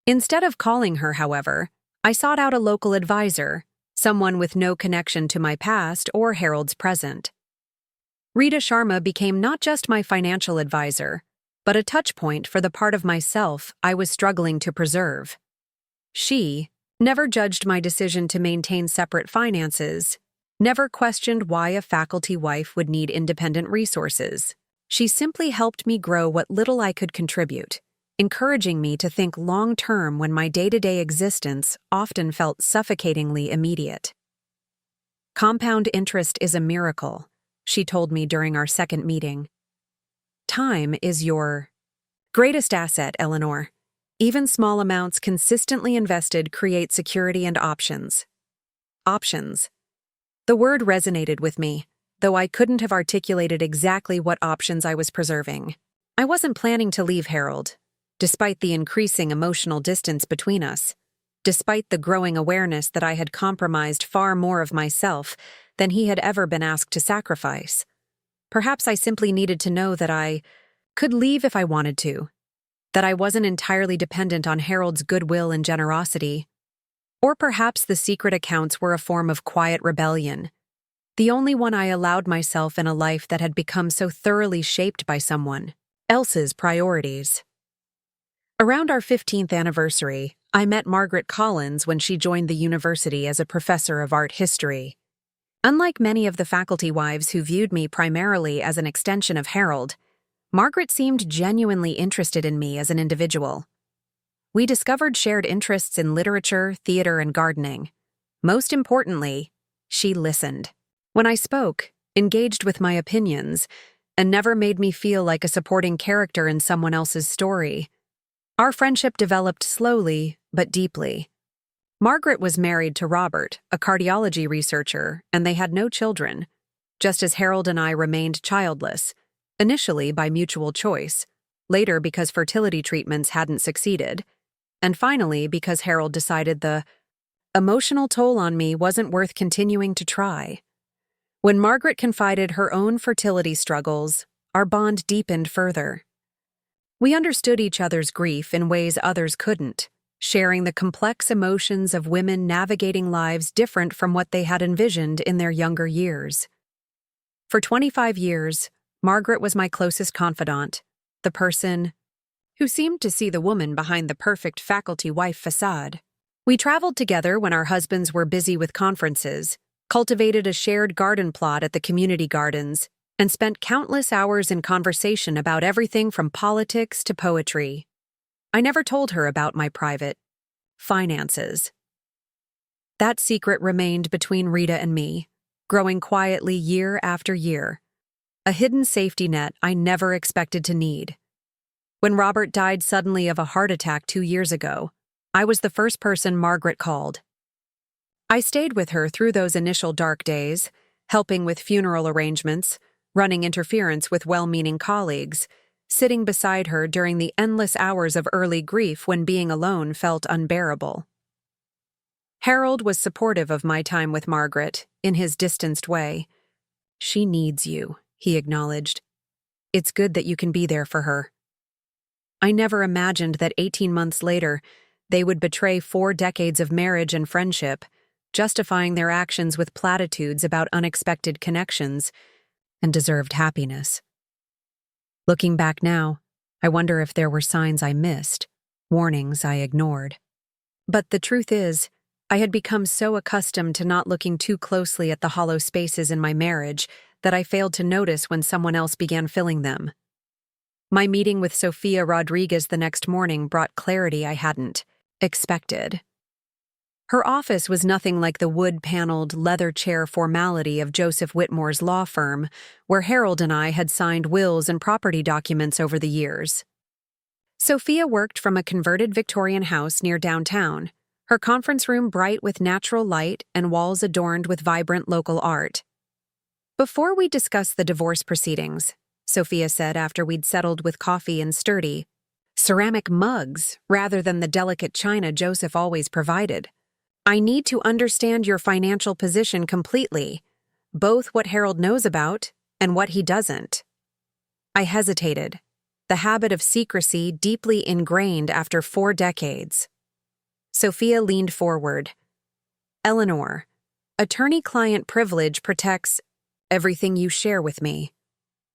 Instead of calling her, however, I sought out a local advisor, someone with no connection to my past or Harold's present. Rita Sharma became not just my financial advisor, but a touchpoint for the part of myself I was struggling to preserve. She never judged my decision to maintain separate finances, never questioned why a faculty wife would need independent resources. She simply helped me grow what little I could contribute, encouraging me to think long-term when my day-to-day existence often felt suffocatingly immediate. "Compound interest is a miracle," she told me during our second meeting. "Time is your greatest asset, Eleanor. Even small amounts consistently invested create security and options." Options. The word resonated with me, though I couldn't have articulated exactly what options I was preserving. I wasn't planning to leave Harold, despite the increasing emotional distance between us, despite the growing awareness that I had compromised far more of myself than he had ever been asked to sacrifice. Perhaps I simply needed to know that I could leave if I wanted to, that I wasn't entirely dependent on Harold's goodwill and generosity. Or perhaps the secret accounts were a form of quiet rebellion, the only one I allowed myself in a life that had become so thoroughly shaped by someone else's priorities. Around our 15th anniversary, I met Margaret Collins when she joined the university as a professor of art history. Unlike many of the faculty wives who viewed me primarily as an extension of Harold, Margaret seemed genuinely interested in me as an individual. We discovered shared interests in literature, theater, and gardening. Most importantly, she listened. When I spoke, engaged with my opinions, and never made me feel like a supporting character in someone else's story. Our friendship developed slowly, but deeply. Margaret was married to Robert, a cardiology researcher, and they had no children, just as Harold and I remained childless, initially by mutual choice, later because fertility treatments hadn't succeeded, and finally because Harold decided the emotional toll on me wasn't worth continuing to try. When Margaret confided her own fertility struggles, our bond deepened further. We understood each other's grief in ways others couldn't, sharing the complex emotions of women navigating lives different from what they had envisioned in their younger years. For 25 years, Margaret was my closest confidant, the person who seemed to see the woman behind the perfect faculty wife facade. We traveled together when our husbands were busy with conferences, cultivated a shared garden plot at the community gardens, and spent countless hours in conversation about everything from politics to poetry. I never told her about my private finances. That secret remained between Rita and me, growing quietly year after year, a hidden safety net I never expected to need. When Robert died suddenly of a heart attack 2 years ago, I was the first person Margaret called. I stayed with her through those initial dark days, helping with funeral arrangements, running interference with well-meaning colleagues, sitting beside her during the endless hours of early grief when being alone felt unbearable. Harold was supportive of my time with Margaret, in his distanced way. "She needs you," he acknowledged. "It's good that you can be there for her." I never imagined that 18 months later, they would betray 4 decades of marriage and friendship, justifying their actions with platitudes about unexpected connections and deserved happiness. Looking back now, I wonder if there were signs I missed, warnings I ignored. But the truth is, I had become so accustomed to not looking too closely at the hollow spaces in my marriage that I failed to notice when someone else began filling them. My meeting with Sofia Rodriguez the next morning brought clarity I hadn't expected. Her office was nothing like the wood-paneled, leather chair formality of Joseph Whitmore's law firm, where Harold and I had signed wills and property documents over the years. Sofia worked from a converted Victorian house near downtown, her conference room bright with natural light and walls adorned with vibrant local art. "Before we discuss the divorce proceedings," Sofia said after we'd settled with coffee and sturdy, ceramic mugs rather than the delicate china Joseph always provided, "I need to understand your financial position completely, both what Harold knows about and what he doesn't." I hesitated, the habit of secrecy deeply ingrained after 4 decades. Sofia leaned forward. "Eleanor, attorney-client privilege protects everything you share with me,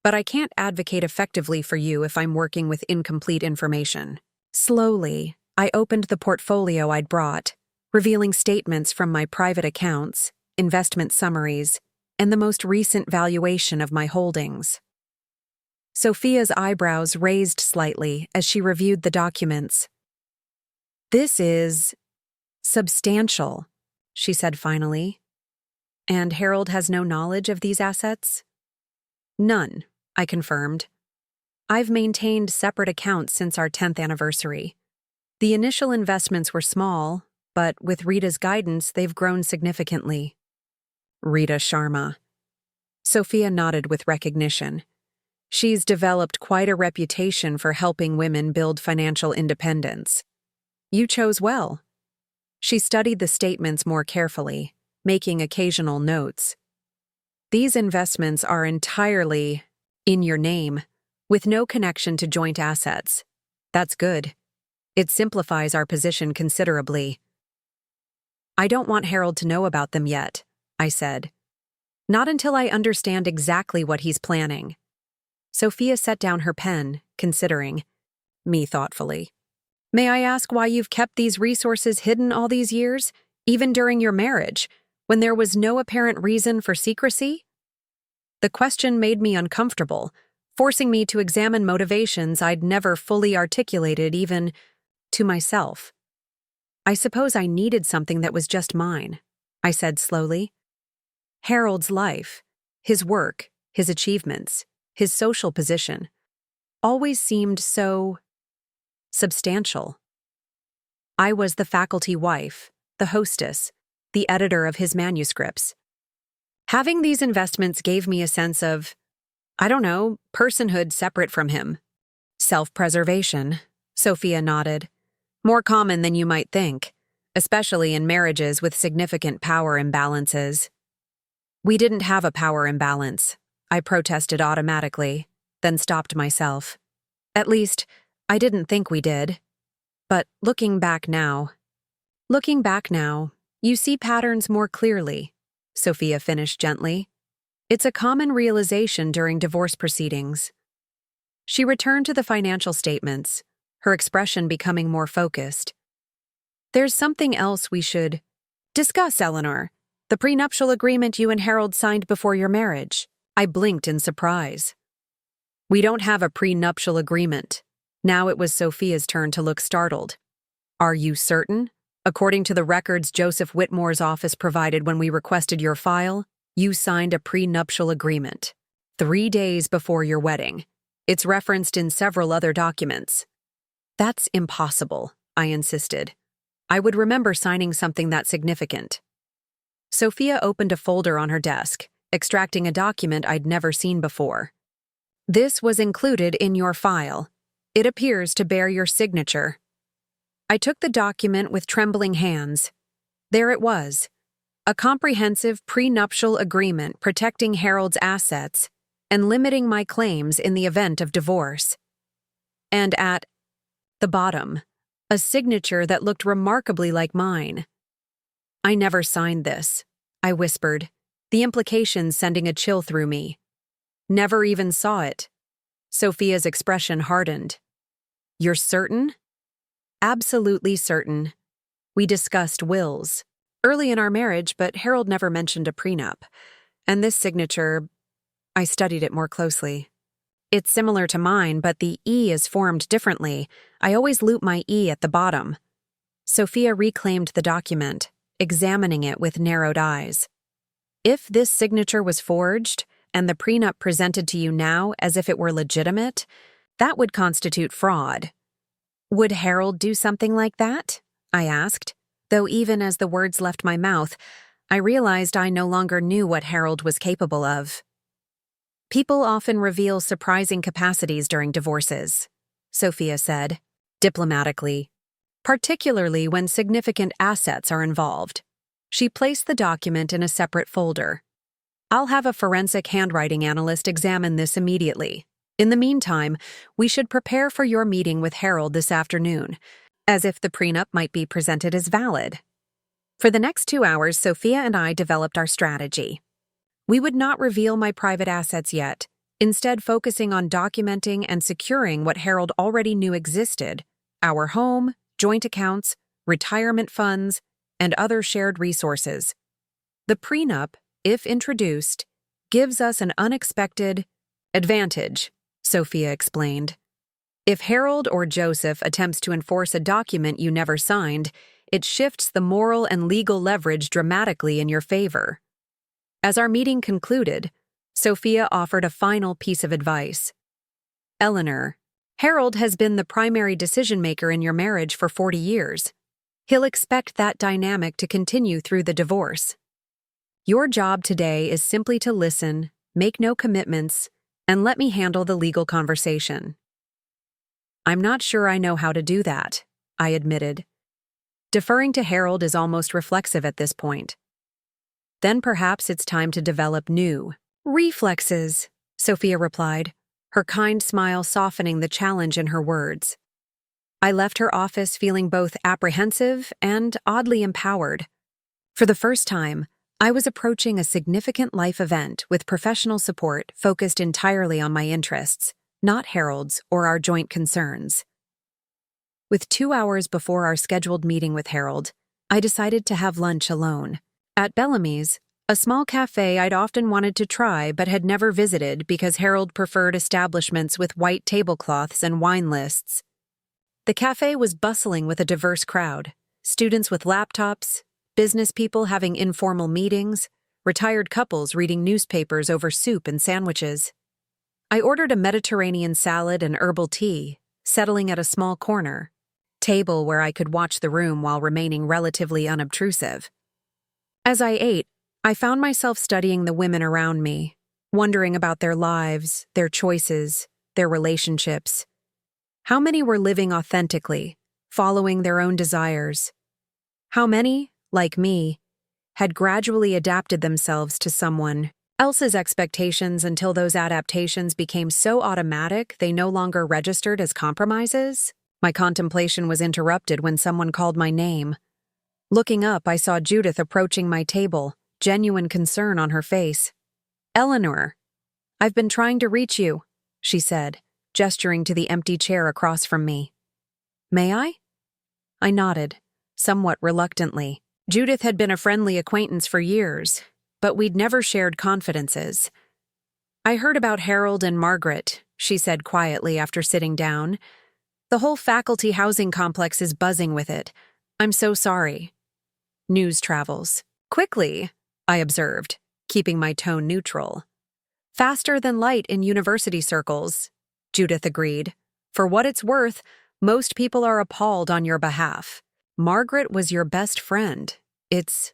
but I can't advocate effectively for you if I'm working with incomplete information." Slowly, I opened the portfolio I'd brought, revealing statements from my private accounts, investment summaries, and the most recent valuation of my holdings. Sofia's eyebrows raised slightly as she reviewed the documents. "This is substantial," she said finally. "And Harold has no knowledge of these assets?" "None," I confirmed. "I've maintained separate accounts since our 10th anniversary. The initial investments were small, but with Rita's guidance, they've grown significantly." "Rita Sharma." Sofia nodded with recognition. "She's developed quite a reputation for helping women build financial independence. You chose well." She studied the statements more carefully, making occasional notes. "These investments are entirely in your name, with no connection to joint assets. That's good. It simplifies our position considerably." "I don't want Harold to know about them yet," I said. "Not until I understand exactly what he's planning." Sofia set down her pen, considering me thoughtfully. "May I ask why you've kept these resources hidden all these years, even during your marriage, when there was no apparent reason for secrecy?" The question made me uncomfortable, forcing me to examine motivations I'd never fully articulated even to myself. "I suppose I needed something that was just mine," I said slowly. "Harold's life, his work, his achievements, his social position, always seemed so substantial. I was the faculty wife, the hostess, the editor of his manuscripts. Having these investments gave me a sense of, I don't know, personhood separate from him." "Self-preservation," Sofia nodded. "More common than you might think, especially in marriages with significant power imbalances." "We didn't have a power imbalance," I protested automatically, then stopped myself. "At least, I didn't think we did. But looking back now, you see patterns more clearly," Sofia finished gently. "It's a common realization during divorce proceedings." She returned to the financial statements, her expression becoming more focused. "There's something else we should discuss, Eleanor. The prenuptial agreement you and Harold signed before your marriage." I blinked in surprise. "We don't have a prenuptial agreement." Now it was Sofia's turn to look startled. "Are you certain? According to the records Joseph Whitmore's office provided when we requested your file, you signed a prenuptial agreement 3 days before your wedding. It's referenced in several other documents." "That's impossible," I insisted. "I would remember signing something that significant." Sofia opened a folder on her desk, extracting a document I'd never seen before. "This was included in your file. It appears to bear your signature." I took the document with trembling hands. There it was, a comprehensive prenuptial agreement protecting Harold's assets and limiting my claims in the event of divorce. And at the bottom, a signature that looked remarkably like mine. "I never signed this," I whispered, the implications sending a chill through me. "Never even saw it." Sophia's expression hardened. "You're certain?" "Absolutely certain. We discussed wills early in our marriage, but Harold never mentioned a prenup. And this signature, I studied it more closely. It's similar to mine, but the E is formed differently. I always loop my E at the bottom." Sophia reclaimed the document, examining it with narrowed eyes. "If this signature was forged, and the prenup presented to you now as if it were legitimate, that would constitute fraud." "Would Harold do something like that?" I asked, though even as the words left my mouth, I realized I no longer knew what Harold was capable of. "People often reveal surprising capacities during divorces," Sophia said, diplomatically, "particularly when significant assets are involved." She placed the document in a separate folder. "I'll have a forensic handwriting analyst examine this immediately. In the meantime, we should prepare for your meeting with Harold this afternoon, as if the prenup might be presented as valid." For the next 2 hours, Sophia and I developed our strategy. We would not reveal my private assets yet, instead focusing on documenting and securing what Harold already knew existed: our home, joint accounts, retirement funds, and other shared resources. The prenup, if introduced, gives us an unexpected advantage, Sophia explained. If Harold or Joseph attempts to enforce a document you never signed, it shifts the moral and legal leverage dramatically in your favor. As our meeting concluded, Sophia offered a final piece of advice. "Eleanor, Harold has been the primary decision-maker in your marriage for 40 years. He'll expect that dynamic to continue through the divorce. Your job today is simply to listen, make no commitments, and let me handle the legal conversation." "I'm not sure I know how to do that," I admitted. Deferring to Harold is almost reflexive at this point. "Then perhaps it's time to develop new reflexes," Sophia replied, her kind smile softening the challenge in her words. I left her office feeling both apprehensive and oddly empowered. For the first time, I was approaching a significant life event with professional support focused entirely on my interests, not Harold's or our joint concerns. With 2 hours before our scheduled meeting with Harold, I decided to have lunch alone. At Bellamy's, a small cafe I'd often wanted to try but had never visited because Harold preferred establishments with white tablecloths and wine lists. The cafe was bustling with a diverse crowd: students with laptops, business people having informal meetings, retired couples reading newspapers over soup and sandwiches. I ordered a Mediterranean salad and herbal tea, settling at a small corner table where I could watch the room while remaining relatively unobtrusive. As I ate, I found myself studying the women around me, wondering about their lives, their choices, their relationships. How many were living authentically, following their own desires? How many, like me, had gradually adapted themselves to someone else's expectations until those adaptations became so automatic they no longer registered as compromises? My contemplation was interrupted when someone called my name. Looking up, I saw Judith approaching my table, genuine concern on her face. "Eleanor, I've been trying to reach you," she said, gesturing to the empty chair across from me. "May I?" I nodded, somewhat reluctantly. Judith had been a friendly acquaintance for years, but we'd never shared confidences. "I heard about Harold and Margaret," she said quietly after sitting down. "The whole faculty housing complex is buzzing with it. I'm so sorry." "News travels quickly," I observed, keeping my tone neutral. "Faster than light in university circles," Judith agreed. "For what it's worth, most people are appalled on your behalf. Margaret was your best friend. It's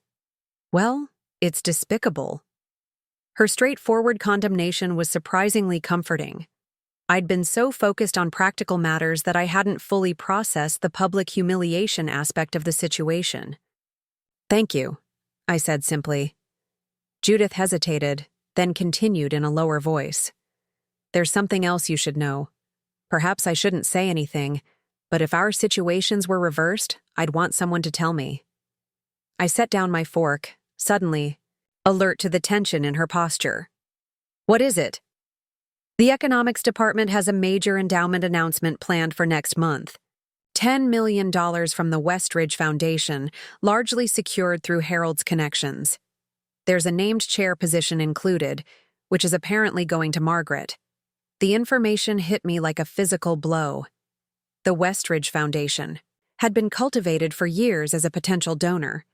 despicable." Her straightforward condemnation was surprisingly comforting. I'd been so focused on practical matters that I hadn't fully processed the public humiliation aspect of the situation. "Thank you," I said simply. Judith hesitated, then continued in a lower voice. "There's something else you should know. Perhaps I shouldn't say anything, but if our situations were reversed, I'd want someone to tell me." I set down my fork, suddenly, alert to the tension in her posture. "What is it?" "The economics department has a major endowment announcement planned for next month. $10 million from the Westridge Foundation, largely secured through Harold's connections. There's a named chair position included, which is apparently going to Margaret." The information hit me like a physical blow. The Westridge Foundation had been cultivated for years as a potential donor.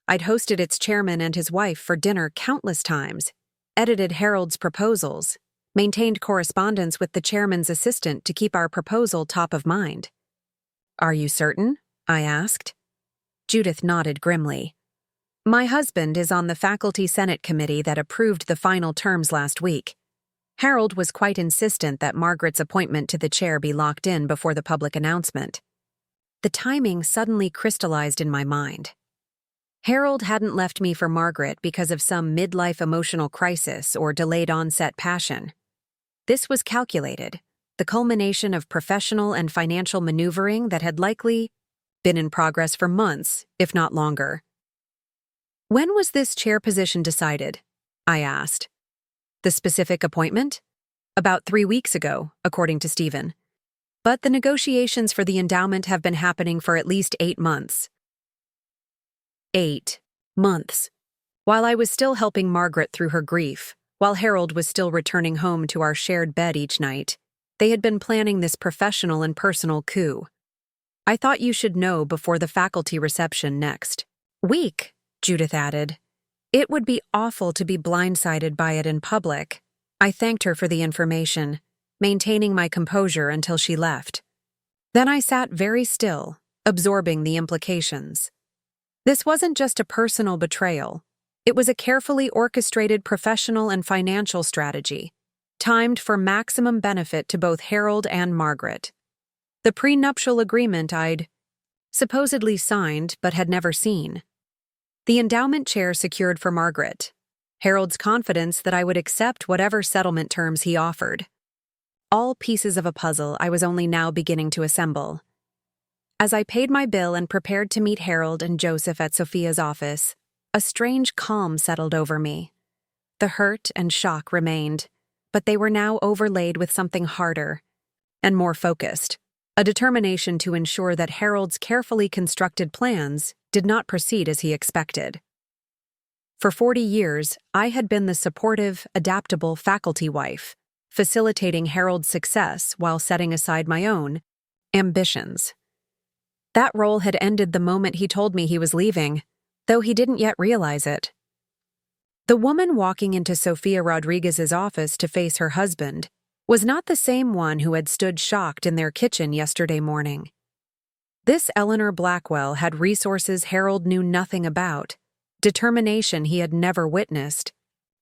I'd hosted its chairman and his wife for dinner countless times, edited Harold's proposals, maintained correspondence with the chairman's assistant to keep our proposal top of mind. "Are you certain?" I asked. Judith nodded grimly. "My husband is on the faculty senate committee that approved the final terms last week. Harold was quite insistent that Margaret's appointment to the chair be locked in before the public announcement." The timing suddenly crystallized in my mind. Harold hadn't left me for Margaret because of some midlife emotional crisis or delayed onset passion. This was calculated, the culmination of professional and financial maneuvering that had likely been in progress for months, if not longer. "When was this chair position decided?" I asked. "The specific appointment?" "About 3 weeks ago, according to Stephen. But the negotiations for the endowment have been happening for at least 8 months. 8 months. While I was still helping Margaret through her grief, while Harold was still returning home to our shared bed each night, they had been planning this professional and personal coup. "I thought you should know before the faculty reception next week," Judith added. "It would be awful to be blindsided by it in public." I thanked her for the information, maintaining my composure until she left. Then I sat very still, absorbing the implications. This wasn't just a personal betrayal. It was a carefully orchestrated professional and financial strategy, timed for maximum benefit to both Harold and Margaret. The prenuptial agreement I'd supposedly signed but had never seen. The endowment chair secured for Margaret. Harold's confidence that I would accept whatever settlement terms he offered. All pieces of a puzzle I was only now beginning to assemble. As I paid my bill and prepared to meet Harold and Joseph at Sophia's office, a strange calm settled over me. The hurt and shock remained, but they were now overlaid with something harder and more focused, a determination to ensure that Harold's carefully constructed plans did not proceed as he expected. For 40 years, I had been the supportive, adaptable faculty wife, facilitating Harold's success while setting aside my own ambitions. That role had ended the moment he told me he was leaving, though he didn't yet realize it. The woman walking into Sophia Rodriguez's office to face her husband was not the same one who had stood shocked in their kitchen yesterday morning. This Eleanor Blackwell had resources Harold knew nothing about, determination he had never witnessed,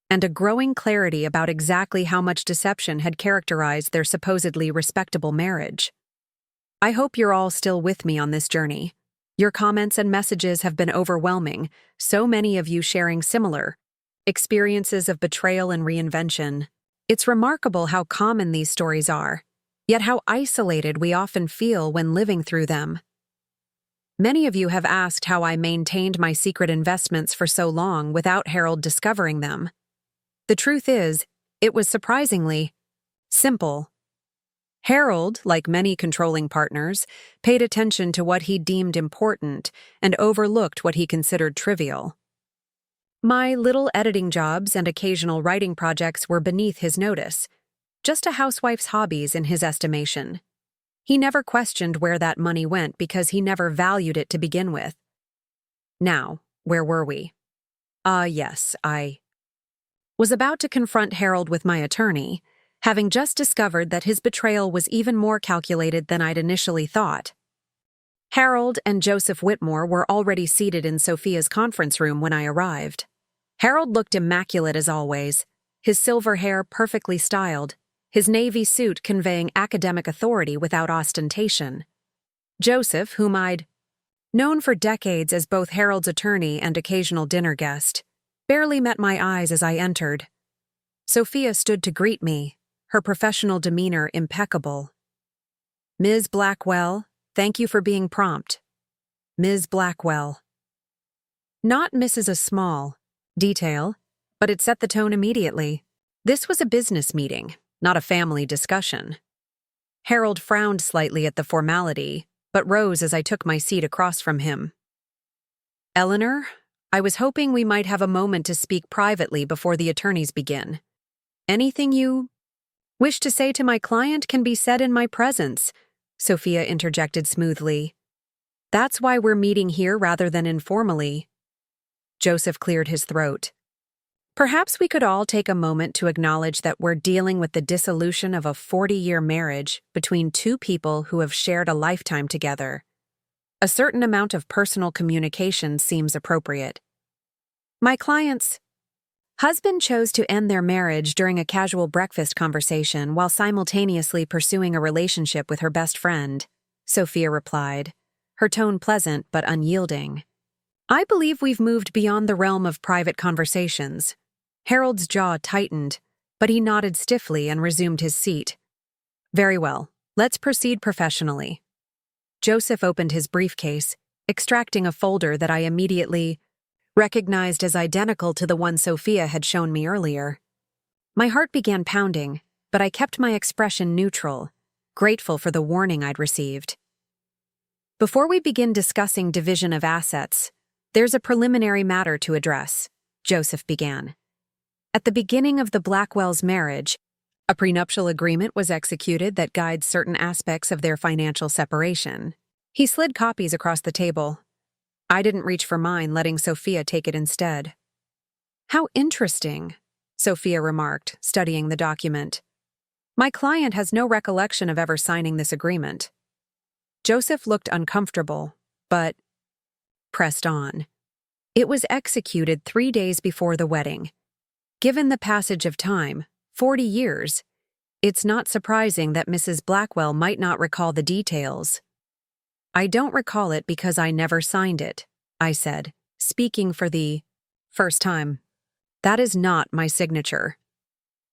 and a growing clarity about exactly how much deception had characterized their supposedly respectable marriage. I hope you're all still with me on this journey. Your comments and messages have been overwhelming, so many of you sharing similar experiences of betrayal and reinvention. It's remarkable how common these stories are, yet how isolated we often feel when living through them. Many of you have asked how I maintained my secret investments for so long without Harold discovering them. The truth is, it was surprisingly simple. Harold, like many controlling partners, paid attention to what he deemed important and overlooked what he considered trivial. My little editing jobs and occasional writing projects were beneath his notice, just a housewife's hobbies in his estimation. He never questioned where that money went because he never valued it to begin with. Now, where were we? Yes, I was about to confront Harold with my attorney, having just discovered that his betrayal was even more calculated than I'd initially thought. Harold and Joseph Whitmore were already seated in Sophia's conference room when I arrived. Harold looked immaculate as always, his silver hair perfectly styled, his navy suit conveying academic authority without ostentation. Joseph, whom I'd known for decades as both Harold's attorney and occasional dinner guest, barely met my eyes as I entered. Sophia stood to greet me, her professional demeanor impeccable. "Ms. Blackwell, thank you for being prompt." Ms. Blackwell. Not Mrs. a small detail, but it set the tone immediately. This was a business meeting, not a family discussion. Harold frowned slightly at the formality, but rose as I took my seat across from him. "Eleanor, I was hoping we might have a moment to speak privately before the attorneys begin. Anything you wish to say to my client can be said in my presence," Sophia interjected smoothly. "That's why we're meeting here rather than informally." Joseph cleared his throat. "Perhaps we could all take a moment to acknowledge that we're dealing with the dissolution of a 40-year marriage between two people who have shared a lifetime together. A certain amount of personal communication seems appropriate. My client's husband chose to end their marriage during a casual breakfast conversation while simultaneously pursuing a relationship with her best friend," Sophia replied, her tone pleasant but unyielding. "I believe we've moved beyond the realm of private conversations." Harold's jaw tightened, but he nodded stiffly and resumed his seat. "Very well, let's proceed professionally." Joseph opened his briefcase, extracting a folder that I immediately recognized as identical to the one Sophia had shown me earlier. My heart began pounding, but I kept my expression neutral, grateful for the warning I'd received. "Before we begin discussing division of assets, there's a preliminary matter to address," Joseph began. "At the beginning of the Blackwells' marriage, a prenuptial agreement was executed that guides certain aspects of their financial separation." He slid copies across the table. I didn't reach for mine, letting Sophia take it instead. "How interesting," Sophia remarked, studying the document. "My client has no recollection of ever signing this agreement." Joseph looked uncomfortable, but pressed on. "It was executed 3 days before the wedding. Given the passage of time, 40 years, it's not surprising that Mrs. Blackwell might not recall the details." "I don't recall it because I never signed it," I said, speaking for the first time. "That is not my signature."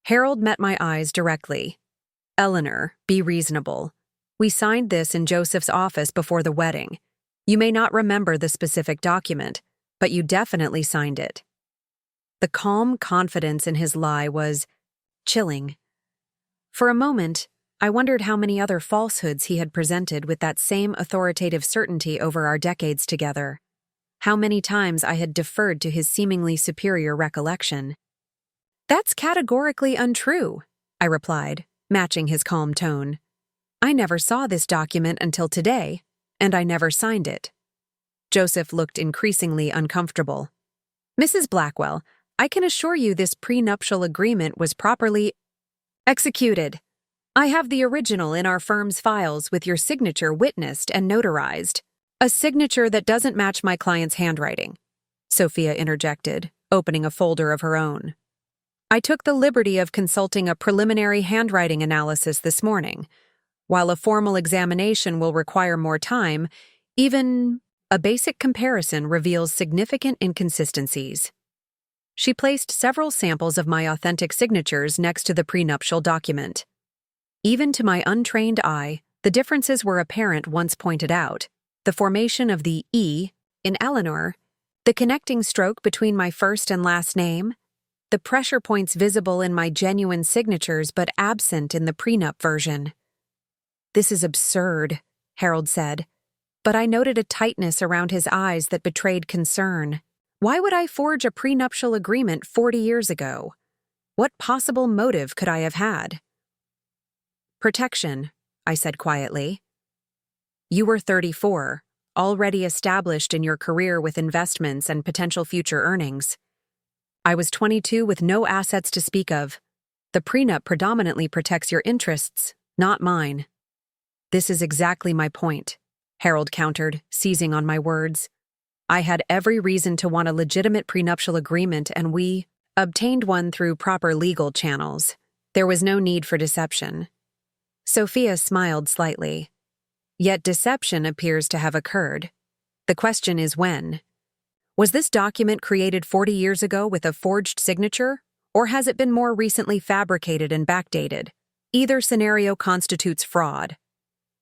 Harold met my eyes directly. "Eleanor, be reasonable. We signed this in Joseph's office before the wedding. You may not remember the specific document, but you definitely signed it." The calm confidence in his lie was chilling. For a moment, I wondered how many other falsehoods he had presented with that same authoritative certainty over our decades together. How many times I had deferred to his seemingly superior recollection. "That's categorically untrue," I replied, matching his calm tone. "I never saw this document until today, and I never signed it." Joseph looked increasingly uncomfortable. "Mrs. Blackwell, I can assure you this prenuptial agreement was properly executed. I have the original in our firm's files with your signature witnessed and notarized. A signature that doesn't match my client's handwriting," Sophia interjected, opening a folder of her own. "I took the liberty of consulting a preliminary handwriting analysis this morning. While a formal examination will require more time, even a basic comparison reveals significant inconsistencies." She placed several samples of my authentic signatures next to the prenuptial document. Even to my untrained eye, the differences were apparent once pointed out. The formation of the E in Eleanor, the connecting stroke between my first and last name, the pressure points visible in my genuine signatures but absent in the prenup version. "This is absurd," Harold said, but I noted a tightness around his eyes that betrayed concern. Why would I forge a prenuptial agreement 40 years ago? What possible motive could I have had? "Protection," I said quietly. "You were 34, already established in your career with investments and potential future earnings. I was 22 with no assets to speak of. The prenup predominantly protects your interests, not mine." "This is exactly my point," Harold countered, seizing on my words. "I had every reason to want a legitimate prenuptial agreement, and we Obtained one through proper legal channels. There was no need for deception. Sophia smiled slightly. Yet deception appears to have occurred. The question is when. Was this document created 40 years ago with a forged signature, or has it been more recently fabricated and backdated? Either scenario constitutes fraud.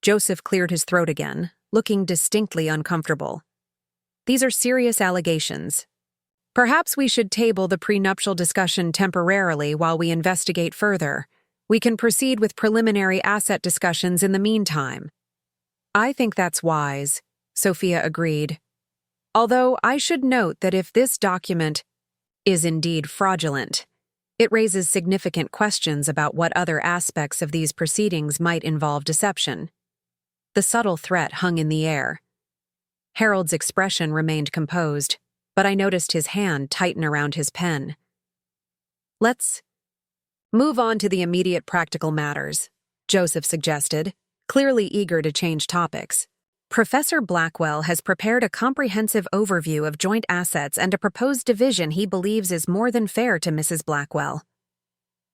Joseph cleared his throat again, looking distinctly uncomfortable. These are serious allegations. Perhaps we should table the prenuptial discussion temporarily while we investigate further. We can proceed with preliminary asset discussions in the meantime. I think that's wise, Sophia agreed. Although I should note that if this document is indeed fraudulent, it raises significant questions about what other aspects of these proceedings might involve deception. The subtle threat hung in the air. Harold's expression remained composed, but I noticed his hand tighten around his pen. Let's move on to the immediate practical matters, Joseph suggested, clearly eager to change topics. Professor Blackwell has prepared a comprehensive overview of joint assets and a proposed division he believes is more than fair to Mrs. Blackwell.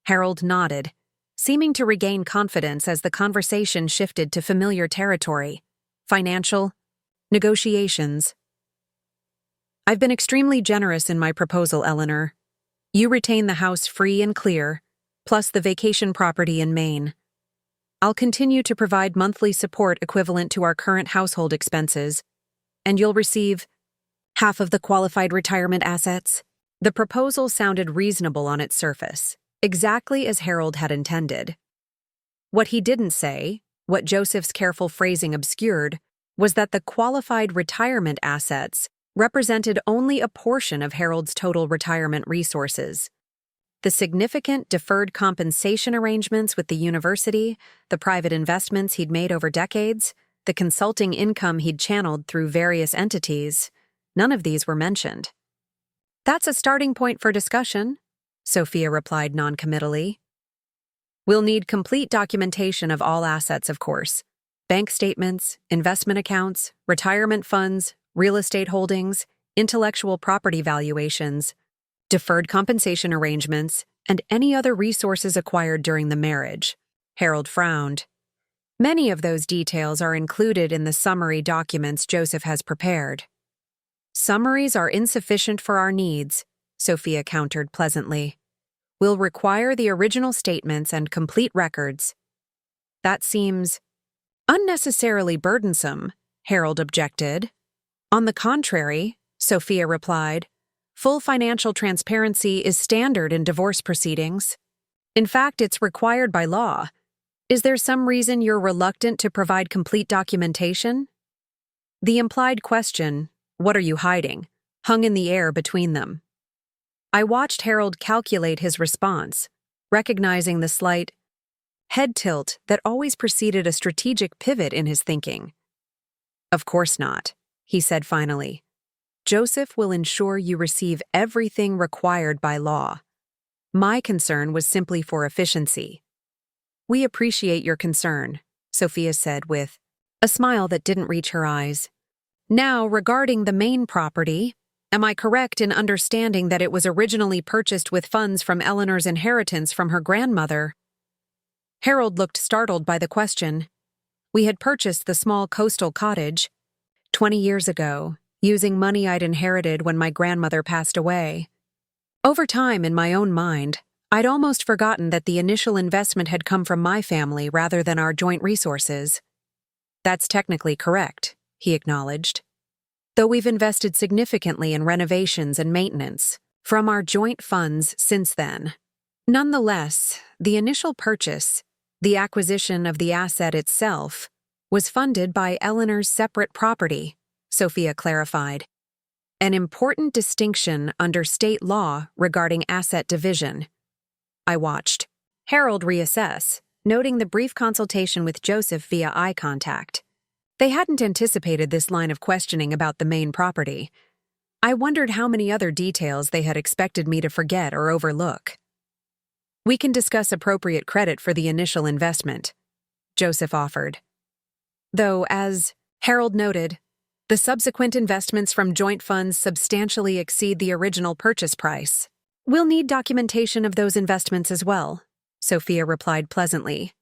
Harold nodded, seeming to regain confidence as the conversation shifted to familiar territory: financial negotiations. I've been extremely generous in my proposal, Eleanor. You retain the house free and clear, plus the vacation property in Maine. I'll continue to provide monthly support equivalent to our current household expenses, and you'll receive half of the qualified retirement assets. The proposal sounded reasonable on its surface, exactly as Harold had intended. What he didn't say, what Joseph's careful phrasing obscured, was that the qualified retirement assets represented only a portion of Harold's total retirement resources. The significant deferred compensation arrangements with the university, the private investments he'd made over decades, the consulting income he'd channeled through various entities, none of these were mentioned. That's a starting point for discussion, Sophia replied noncommittally. We'll need complete documentation of all assets, of course. Bank statements, investment accounts, retirement funds, real estate holdings, intellectual property valuations, deferred compensation arrangements, and any other resources acquired during the marriage. Harold frowned. Many of those details are included in the summary documents Joseph has prepared. Summaries are insufficient for our needs, Sophia countered pleasantly. We'll require the original statements and complete records. That seems unnecessarily burdensome, Harold objected. On the contrary, Sophia replied, full financial transparency is standard in divorce proceedings. In fact, it's required by law. Is there some reason you're reluctant to provide complete documentation? The implied question, what are you hiding, hung in the air between them. I watched Harold calculate his response, recognizing the slight head tilt that always preceded a strategic pivot in his thinking. Of course not, he said finally. Joseph will ensure you receive everything required by law. My concern was simply for efficiency. We appreciate your concern, Sophia said with a smile that didn't reach her eyes. Now, regarding the Maine property, am I correct in understanding that it was originally purchased with funds from Eleanor's inheritance from her grandmother? Harold looked startled by the question. We had purchased the small coastal cottage 20 years ago, using money I'd inherited when my grandmother passed away. Over time, in my own mind, I'd almost forgotten that the initial investment had come from my family rather than our joint resources. That's technically correct, he acknowledged. Though we've invested significantly in renovations and maintenance from our joint funds since then. Nonetheless, the initial purchase, the acquisition of the asset itself, was funded by Eleanor's separate property, Sophia clarified. An important distinction under state law regarding asset division. I watched Harold reassess, noting the brief consultation with Joseph via eye contact. They hadn't anticipated this line of questioning about the Maine property. I wondered how many other details they had expected me to forget or overlook. We can discuss appropriate credit for the initial investment, Joseph offered. Though, as Harold noted, the subsequent investments from joint funds substantially exceed the original purchase price. We'll need documentation of those investments as well, Sophia replied pleasantly.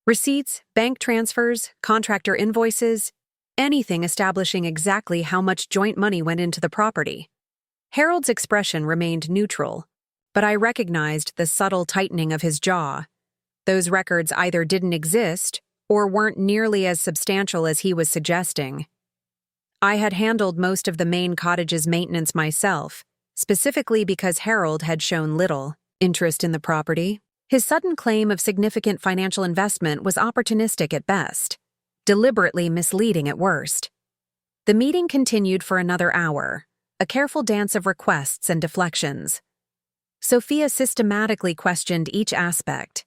Receipts, bank transfers, contractor invoices, anything establishing exactly how much joint money went into the property. Harold's expression remained neutral, but I recognized the subtle tightening of his jaw. Those records either didn't exist or weren't nearly as substantial as he was suggesting. I had handled most of the main cottage's maintenance myself, specifically because Harold had shown little interest in the property. His sudden claim of significant financial investment was opportunistic at best, deliberately misleading at worst. The meeting continued for another hour, a careful dance of requests and deflections. Sophia systematically questioned each aspect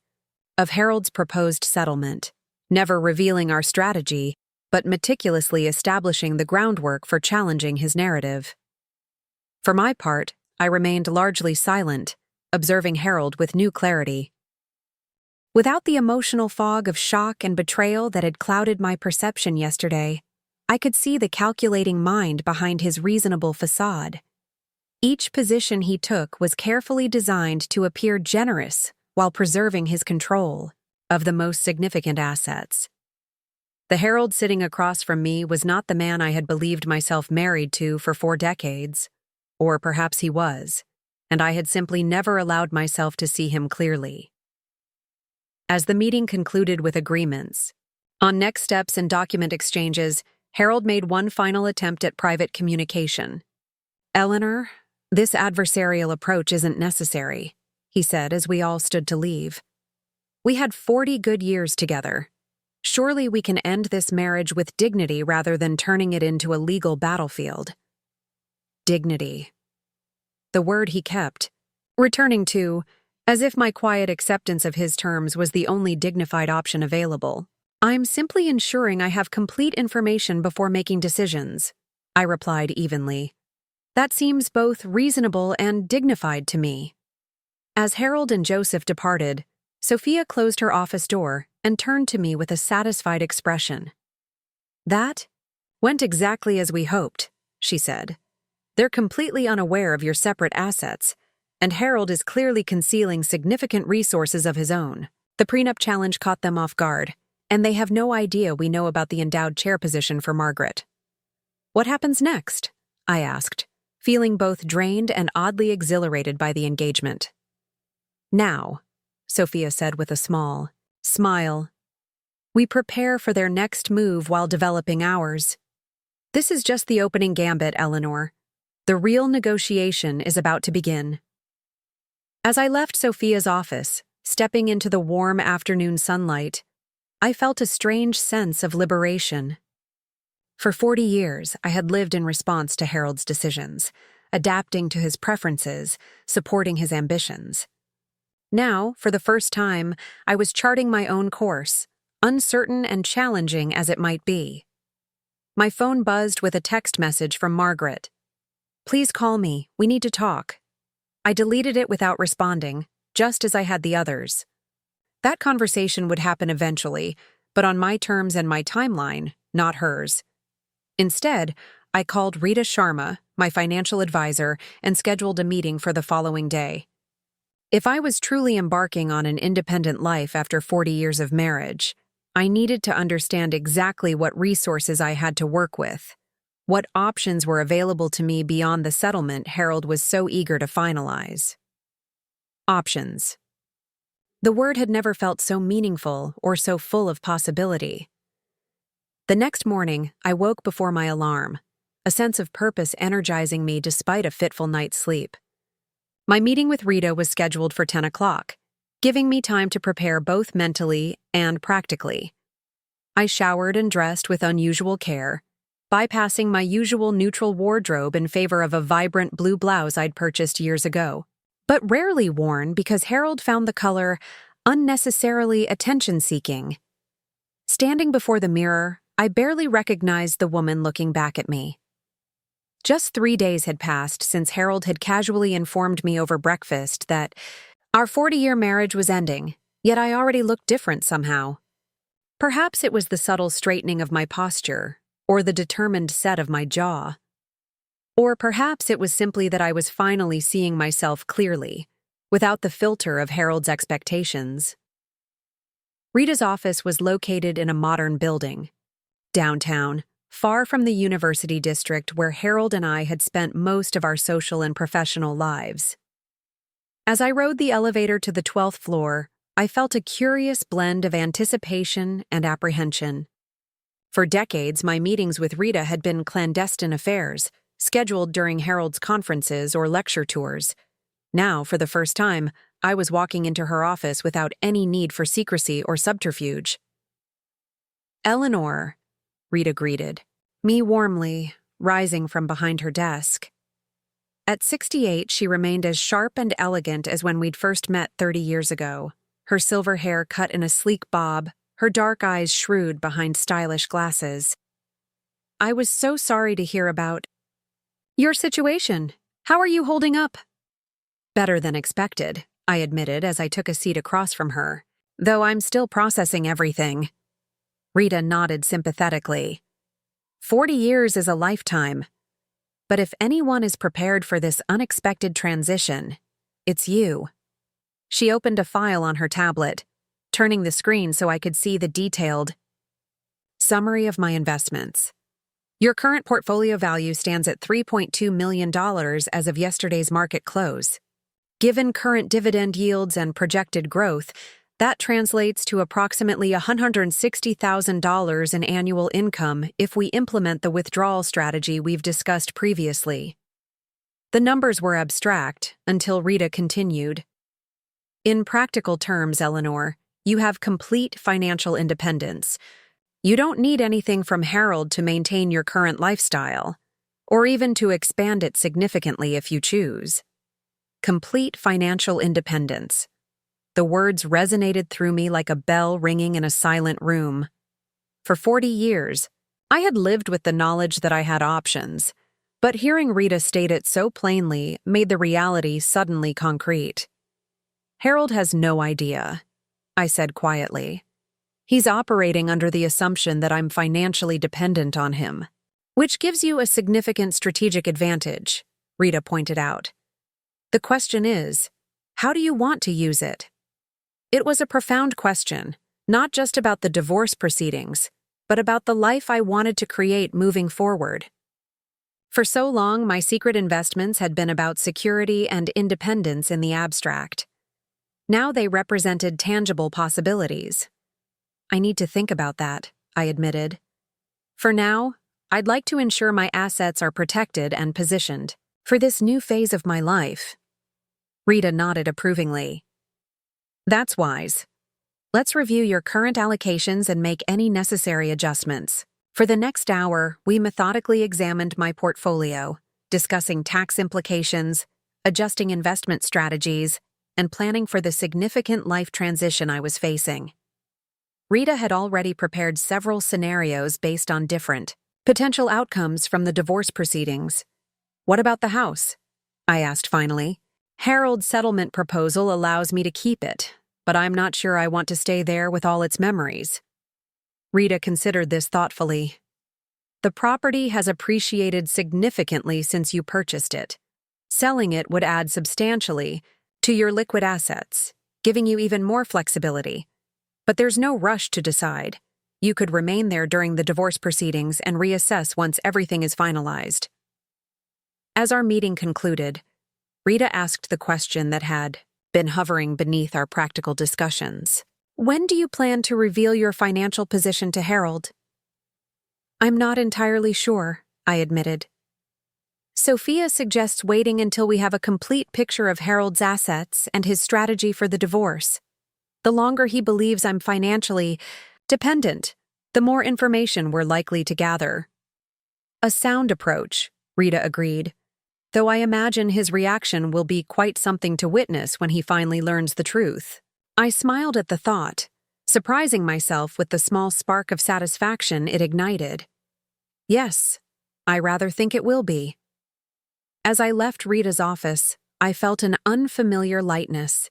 of Harold's proposed settlement, never revealing our strategy, but meticulously establishing the groundwork for challenging his narrative. For my part, I remained largely silent, observing Harold with new clarity. Without the emotional fog of shock and betrayal that had clouded my perception yesterday, I could see the calculating mind behind his reasonable facade. Each position he took was carefully designed to appear generous while preserving his control of the most significant assets. The Harold sitting across from me was not the man I had believed myself married to for 4 decades. Or perhaps he was, and I had simply never allowed myself to see him clearly. As the meeting concluded with agreements on next steps and document exchanges, Harold made one final attempt at private communication. "Eleanor, this adversarial approach isn't necessary," he said as we all stood to leave. "We had 40 good years together. Surely we can end this marriage with dignity rather than turning it into a legal battlefield." Dignity. The word he kept, returning to, as if my quiet acceptance of his terms was the only dignified option available. "I'm simply ensuring I have complete information before making decisions," I replied evenly. "That seems both reasonable and dignified to me." As Harold and Joseph departed, Sophia closed her office door and turned to me with a satisfied expression. "That went exactly as we hoped," she said. "They're completely unaware of your separate assets, and Harold is clearly concealing significant resources of his own. The prenup challenge caught them off guard, and they have no idea we know about the endowed chair position for Margaret." "What happens next?" I asked, feeling both drained and oddly exhilarated by the engagement. "Now," Sophia said with a small smile, "we prepare for their next move while developing ours. This is just the opening gambit, Eleanor. The real negotiation is about to begin." As I left Sophia's office, stepping into the warm afternoon sunlight, I felt a strange sense of liberation. For 40 years, I had lived in response to Harold's decisions, adapting to his preferences, supporting his ambitions. Now, for the first time, I was charting my own course, uncertain and challenging as it might be. My phone buzzed with a text message from Margaret. "Please call me, we need to talk." I deleted it without responding, just as I had the others. That conversation would happen eventually, but on my terms and my timeline, not hers. Instead, I called Rita Sharma, my financial advisor, and scheduled a meeting for the following day. If I was truly embarking on an independent life after 40 years of marriage, I needed to understand exactly what resources I had to work with, what options were available to me beyond the settlement Harold was so eager to finalize. Options. The word had never felt so meaningful or so full of possibility. The next morning, I woke before my alarm, a sense of purpose energizing me despite a fitful night's sleep. My meeting with Rita was scheduled for 10 o'clock, giving me time to prepare both mentally and practically. I showered and dressed with unusual care, bypassing my usual neutral wardrobe in favor of a vibrant blue blouse I'd purchased years ago, but rarely worn because Harold found the color unnecessarily attention-seeking. Standing before the mirror, I barely recognized the woman looking back at me. Just 3 days had passed since Harold had casually informed me over breakfast that our 40-year marriage was ending, yet I already looked different somehow. Perhaps it was the subtle straightening of my posture, or the determined set of my jaw. Or perhaps it was simply that I was finally seeing myself clearly, without the filter of Harold's expectations. Rita's office was located in a modern building, downtown, far from the university district where Harold and I had spent most of our social and professional lives. As I rode the elevator to the 12th floor, I felt a curious blend of anticipation and apprehension. For decades, my meetings with Rita had been clandestine affairs, scheduled during Harold's conferences or lecture tours. Now, for the first time, I was walking into her office without any need for secrecy or subterfuge. "Eleanor," Rita greeted me warmly, rising from behind her desk. At 68, she remained as sharp and elegant as when we'd first met 30 years ago, her silver hair cut in a sleek bob, her dark eyes shrewd behind stylish glasses. "I was so sorry to hear about your situation. How are you holding up?" "Better than expected," I admitted as I took a seat across from her, "though I'm still processing everything." Rita nodded sympathetically. 40 years is a lifetime. But if anyone is prepared for this unexpected transition, it's you. She opened a file on her tablet, turning the screen so I could see the detailed summary of my investments. "Your current portfolio value stands at $3.2 million as of yesterday's market close. Given current dividend yields and projected growth, that translates to approximately $160,000 in annual income if we implement the withdrawal strategy we've discussed previously." The numbers were abstract until Rita continued. "In practical terms, Eleanor, you have complete financial independence. You don't need anything from Harold to maintain your current lifestyle, or even to expand it significantly if you choose. Complete financial independence." The words resonated through me like a bell ringing in a silent room. For 40 years, I had lived with the knowledge that I had options, but hearing Rita state it so plainly made the reality suddenly concrete. "Harold has no idea," I said quietly. "He's operating under the assumption that I'm financially dependent on him, which gives you a significant strategic advantage," Rita pointed out. "The question is, how do you want to use it?" It was a profound question, not just about the divorce proceedings, but about the life I wanted to create moving forward. For so long, my secret investments had been about security and independence in the abstract. Now they represented tangible possibilities. "I need to think about that," I admitted. "For now, I'd like to ensure my assets are protected and positioned for this new phase of my life." Rita nodded approvingly. "That's wise. Let's review your current allocations and make any necessary adjustments." For the next hour, we methodically examined my portfolio, discussing tax implications, adjusting investment strategies, and planning for the significant life transition I was facing. Rita had already prepared several scenarios based on different potential outcomes from the divorce proceedings. "What about the house?" I asked finally. "Harold's settlement proposal allows me to keep it, but I'm not sure I want to stay there with all its memories." Rita considered this thoughtfully. "The property has appreciated significantly since you purchased it. Selling it would add substantially to your liquid assets, giving you even more flexibility. But there's no rush to decide. You could remain there during the divorce proceedings and reassess once everything is finalized." As our meeting concluded, Rita asked the question that had been hovering beneath our practical discussions. "When do you plan to reveal your financial position to Harold?" "I'm not entirely sure," I admitted. "Sophia suggests waiting until we have a complete picture of Harold's assets and his strategy for the divorce. The longer he believes I'm financially dependent, the more information we're likely to gather." "A sound approach," Rita agreed, "though I imagine his reaction will be quite something to witness when he finally learns the truth." I smiled at the thought, surprising myself with the small spark of satisfaction it ignited. "Yes, I rather think it will be." As I left Rita's office, I felt an unfamiliar lightness.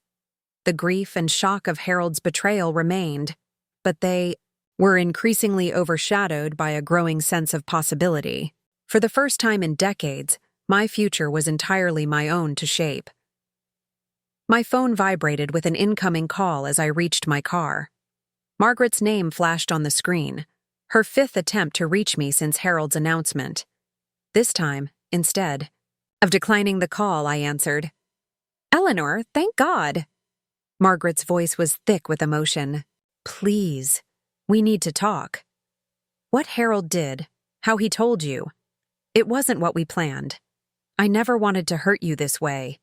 The grief and shock of Harold's betrayal remained, but they were increasingly overshadowed by a growing sense of possibility. For the first time in decades, My future was entirely my own to shape. My phone vibrated with an incoming call as I reached my car. Margaret's name flashed on the screen, her fifth attempt to reach me since Harold's announcement. This time, instead of declining the call, I answered. "Eleanor, thank God." Margaret's voice was thick with emotion. "Please, we need to talk." "What Harold did, how he told you. It wasn't what we planned. I never wanted to hurt you this way."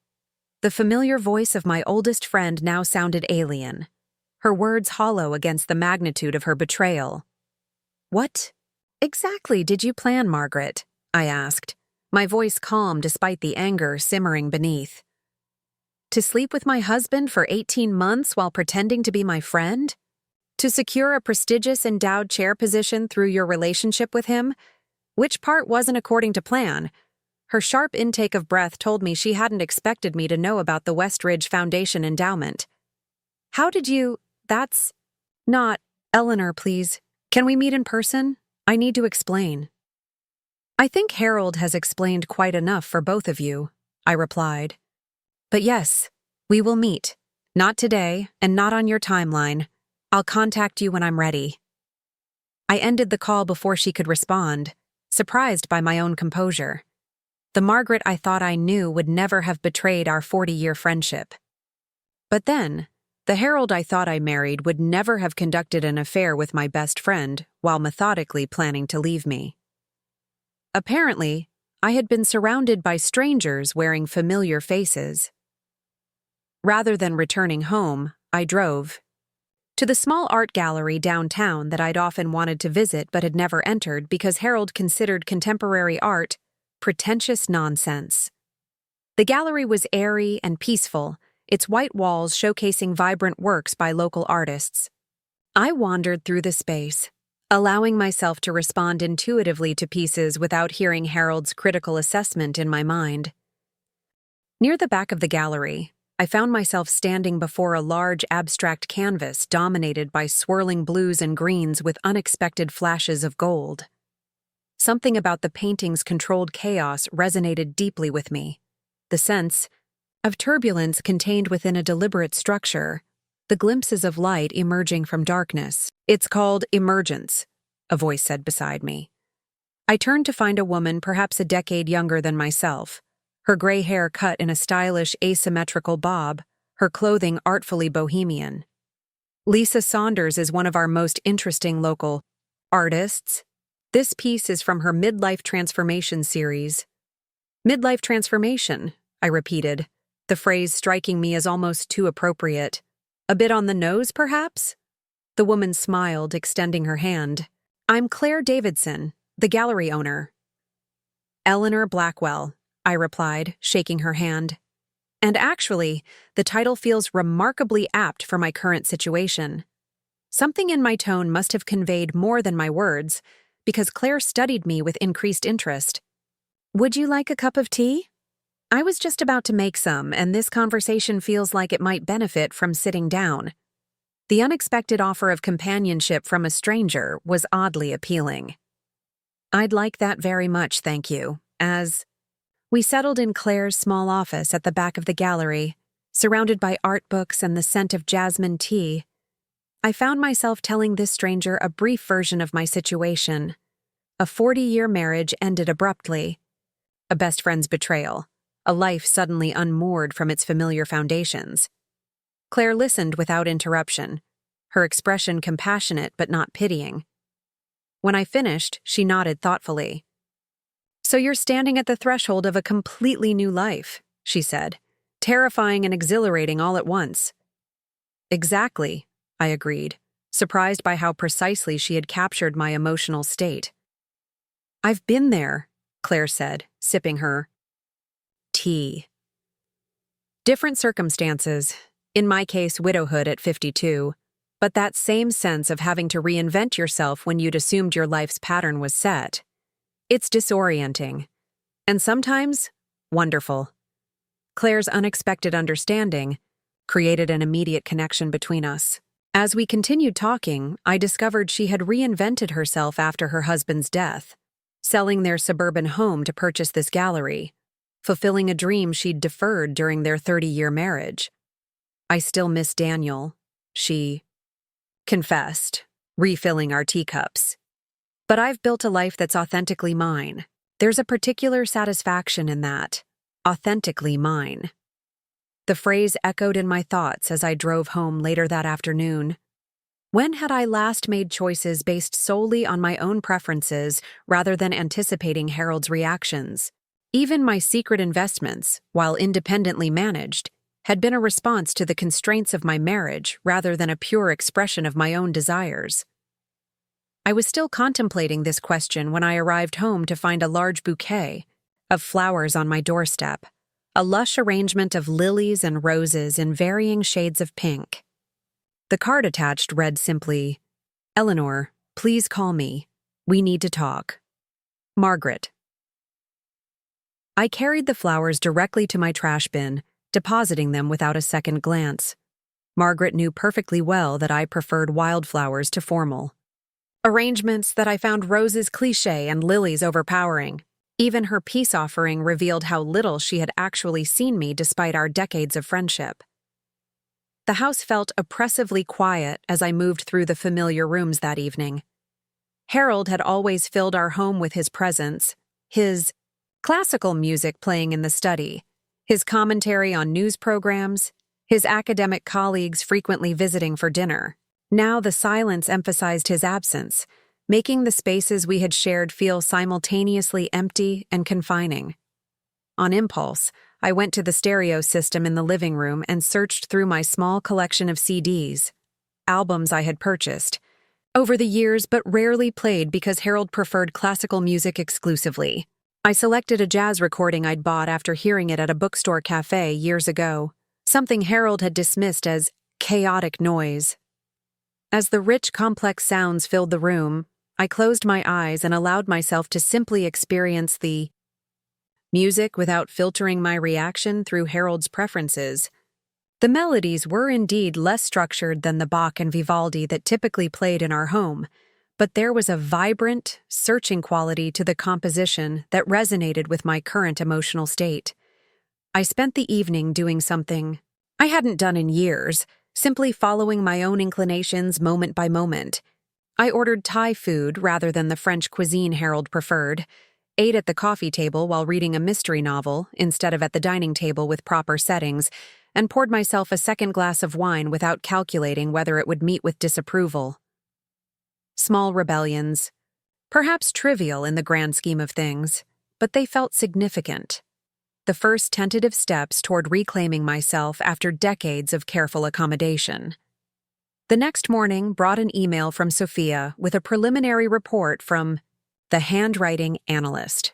The familiar voice of my oldest friend now sounded alien, her words hollow against the magnitude of her betrayal. "What exactly did you plan, Margaret?" I asked, my voice calm despite the anger simmering beneath. "To sleep with my husband for 18 months while pretending to be my friend? To secure a prestigious endowed chair position through your relationship with him? Which part wasn't according to plan?" Her sharp intake of breath told me she hadn't expected me to know about the Westridge Foundation endowment. "How did you— That's not— Eleanor, please. Can we meet in person? I need to explain." "I think Harold has explained quite enough for both of you," I replied. "But yes, we will meet. Not today, and not on your timeline. I'll contact you when I'm ready." I ended the call before she could respond, surprised by my own composure. The Margaret I thought I knew would never have betrayed our 40-year friendship. But then, the Harold I thought I married would never have conducted an affair with my best friend while methodically planning to leave me. Apparently, I had been surrounded by strangers wearing familiar faces. Rather than returning home, I drove to the small art gallery downtown that I'd often wanted to visit but had never entered because Harold considered contemporary art pretentious nonsense. The gallery was airy and peaceful, its white walls showcasing vibrant works by local artists. I wandered through the space, allowing myself to respond intuitively to pieces without hearing Harold's critical assessment in my mind. Near the back of the gallery, I found myself standing before a large abstract canvas dominated by swirling blues and greens with unexpected flashes of gold. Something about the painting's controlled chaos resonated deeply with me. The sense of turbulence contained within a deliberate structure, the glimpses of light emerging from darkness. "It's called emergence," a voice said beside me. I turned to find a woman perhaps a decade younger than myself, her gray hair cut in a stylish asymmetrical bob, her clothing artfully bohemian. "Lisa Saunders is one of our most interesting local artists. This piece is from her Midlife Transformation series." "Midlife Transformation," I repeated, the phrase striking me as almost too appropriate. "A bit on the nose, perhaps?" The woman smiled, extending her hand. "I'm Claire Davidson, the gallery owner." "Eleanor Blackwell," I replied, shaking her hand. And actually, the title feels remarkably apt for my current situation. Something in my tone must have conveyed more than my words, because Claire studied me with increased interest. "Would you like a cup of tea?" I was just about to make some, and this conversation feels like it might benefit from sitting down. The unexpected offer of companionship from a stranger was oddly appealing. "I'd like that very much, thank you," as we settled in Claire's small office at the back of the gallery, surrounded by art books and the scent of jasmine tea. I found myself telling this stranger a brief version of my situation. A 40-year marriage ended abruptly. A best friend's betrayal. A life suddenly unmoored from its familiar foundations. Claire listened without interruption, her expression compassionate but not pitying. When I finished, she nodded thoughtfully. "So you're standing at the threshold of a completely new life," she said, "terrifying and exhilarating all at once." "Exactly," I agreed, surprised by how precisely she had captured my emotional state. "I've been there," Claire said, sipping her tea. Different circumstances, in my case widowhood at 52, but that same sense of having to reinvent yourself when you'd assumed your life's pattern was set. It's disorienting, and sometimes wonderful. Claire's unexpected understanding created an immediate connection between us. As we continued talking, I discovered she had reinvented herself after her husband's death, selling their suburban home to purchase this gallery, fulfilling a dream she'd deferred during their 30-year marriage. "I still miss Daniel," she confessed, refilling our teacups. "But I've built a life that's authentically mine. There's a particular satisfaction in that. Authentically mine." The phrase echoed in my thoughts as I drove home later that afternoon. When had I last made choices based solely on my own preferences rather than anticipating Harold's reactions? Even my secret investments, while independently managed, had been a response to the constraints of my marriage rather than a pure expression of my own desires. I was still contemplating this question when I arrived home to find a large bouquet of flowers on my doorstep, a lush arrangement of lilies and roses in varying shades of pink. The card attached read simply, "Eleanor, please call me. We need to talk. Margaret." I carried the flowers directly to my trash bin, depositing them without a second glance. Margaret knew perfectly well that I preferred wildflowers to formal arrangements, that I found roses cliché and lilies overpowering. Even her peace offering revealed how little she had actually seen me despite our decades of friendship. The house felt oppressively quiet as I moved through the familiar rooms that evening. Harold had always filled our home with his presence, his classical music playing in the study, his commentary on news programs, his academic colleagues frequently visiting for dinner. Now the silence emphasized his absence, making the spaces we had shared feel simultaneously empty and confining. On impulse, I went to the stereo system in the living room and searched through my small collection of CDs, albums I had purchased over the years but rarely played because Harold preferred classical music exclusively. I selected a jazz recording I'd bought after hearing it at a bookstore cafe years ago, something Harold had dismissed as chaotic noise. As the rich, complex sounds filled the room, I closed my eyes and allowed myself to simply experience the music without filtering my reaction through Harold's preferences. The melodies were indeed less structured than the Bach and Vivaldi that typically played in our home, but there was a vibrant, searching quality to the composition that resonated with my current emotional state. I spent the evening doing something I hadn't done in years, simply following my own inclinations moment by moment. I ordered Thai food rather than the French cuisine Harold preferred, ate at the coffee table while reading a mystery novel instead of at the dining table with proper settings, and poured myself a second glass of wine without calculating whether it would meet with disapproval. Small rebellions, perhaps trivial in the grand scheme of things, but they felt significant. The first tentative steps toward reclaiming myself after decades of careful accommodation. The next morning brought an email from Sophia with a preliminary report from the handwriting analyst.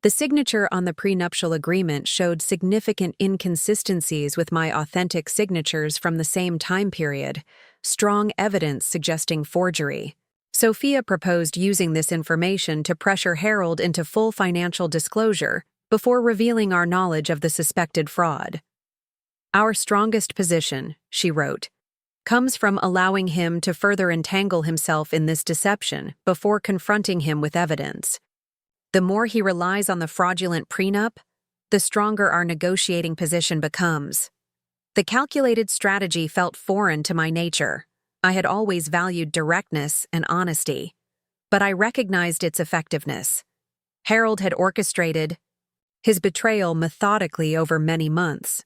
The signature on the prenuptial agreement showed significant inconsistencies with my authentic signatures from the same time period, strong evidence suggesting forgery. Sophia proposed using this information to pressure Harold into full financial disclosure before revealing our knowledge of the suspected fraud. "Our strongest position," she wrote, "comes from allowing him to further entangle himself in this deception before confronting him with evidence. The more he relies on the fraudulent prenup, the stronger our negotiating position becomes." The calculated strategy felt foreign to my nature. I had always valued directness and honesty, but I recognized its effectiveness. Harold had orchestrated his betrayal methodically over many months.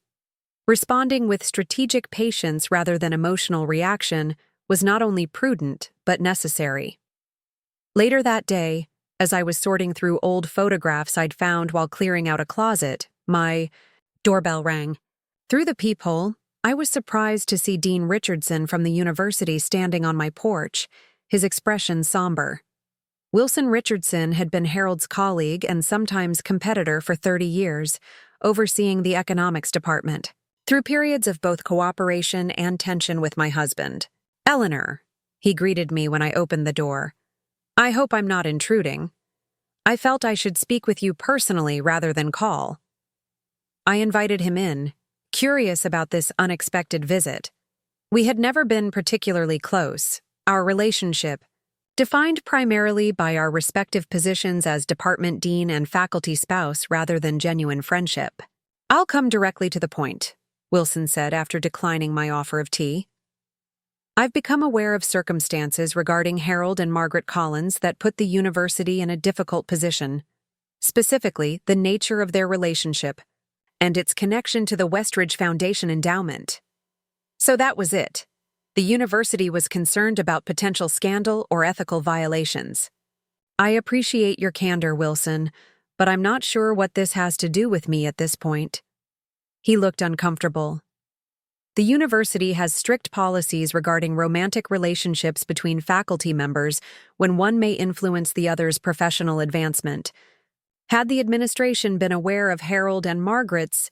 Responding with strategic patience rather than emotional reaction was not only prudent, but necessary. Later that day, as I was sorting through old photographs I'd found while clearing out a closet, my doorbell rang. Through the peephole, I was surprised to see Dean Richardson from the university standing on my porch, his expression somber. Wilson Richardson had been Harold's colleague and sometimes competitor for 30 years, overseeing the economics department. Through periods of both cooperation and tension with my husband. "Eleanor," he greeted me when I opened the door. "I hope I'm not intruding. I felt I should speak with you personally rather than call." I invited him in, curious about this unexpected visit. We had never been particularly close, our relationship defined primarily by our respective positions as department dean and faculty spouse rather than genuine friendship. I'll come directly to the point, Wilson said after declining my offer of tea. I've become aware of circumstances regarding Harold and Margaret Collins that put the university in a difficult position, specifically the nature of their relationship and its connection to the Westridge Foundation endowment. So that was it. The university was concerned about potential scandal or ethical violations. I appreciate your candor, Wilson, but I'm not sure what this has to do with me at this point. He looked uncomfortable. The university has strict policies regarding romantic relationships between faculty members when one may influence the other's professional advancement. Had the administration been aware of Harold and Margaret's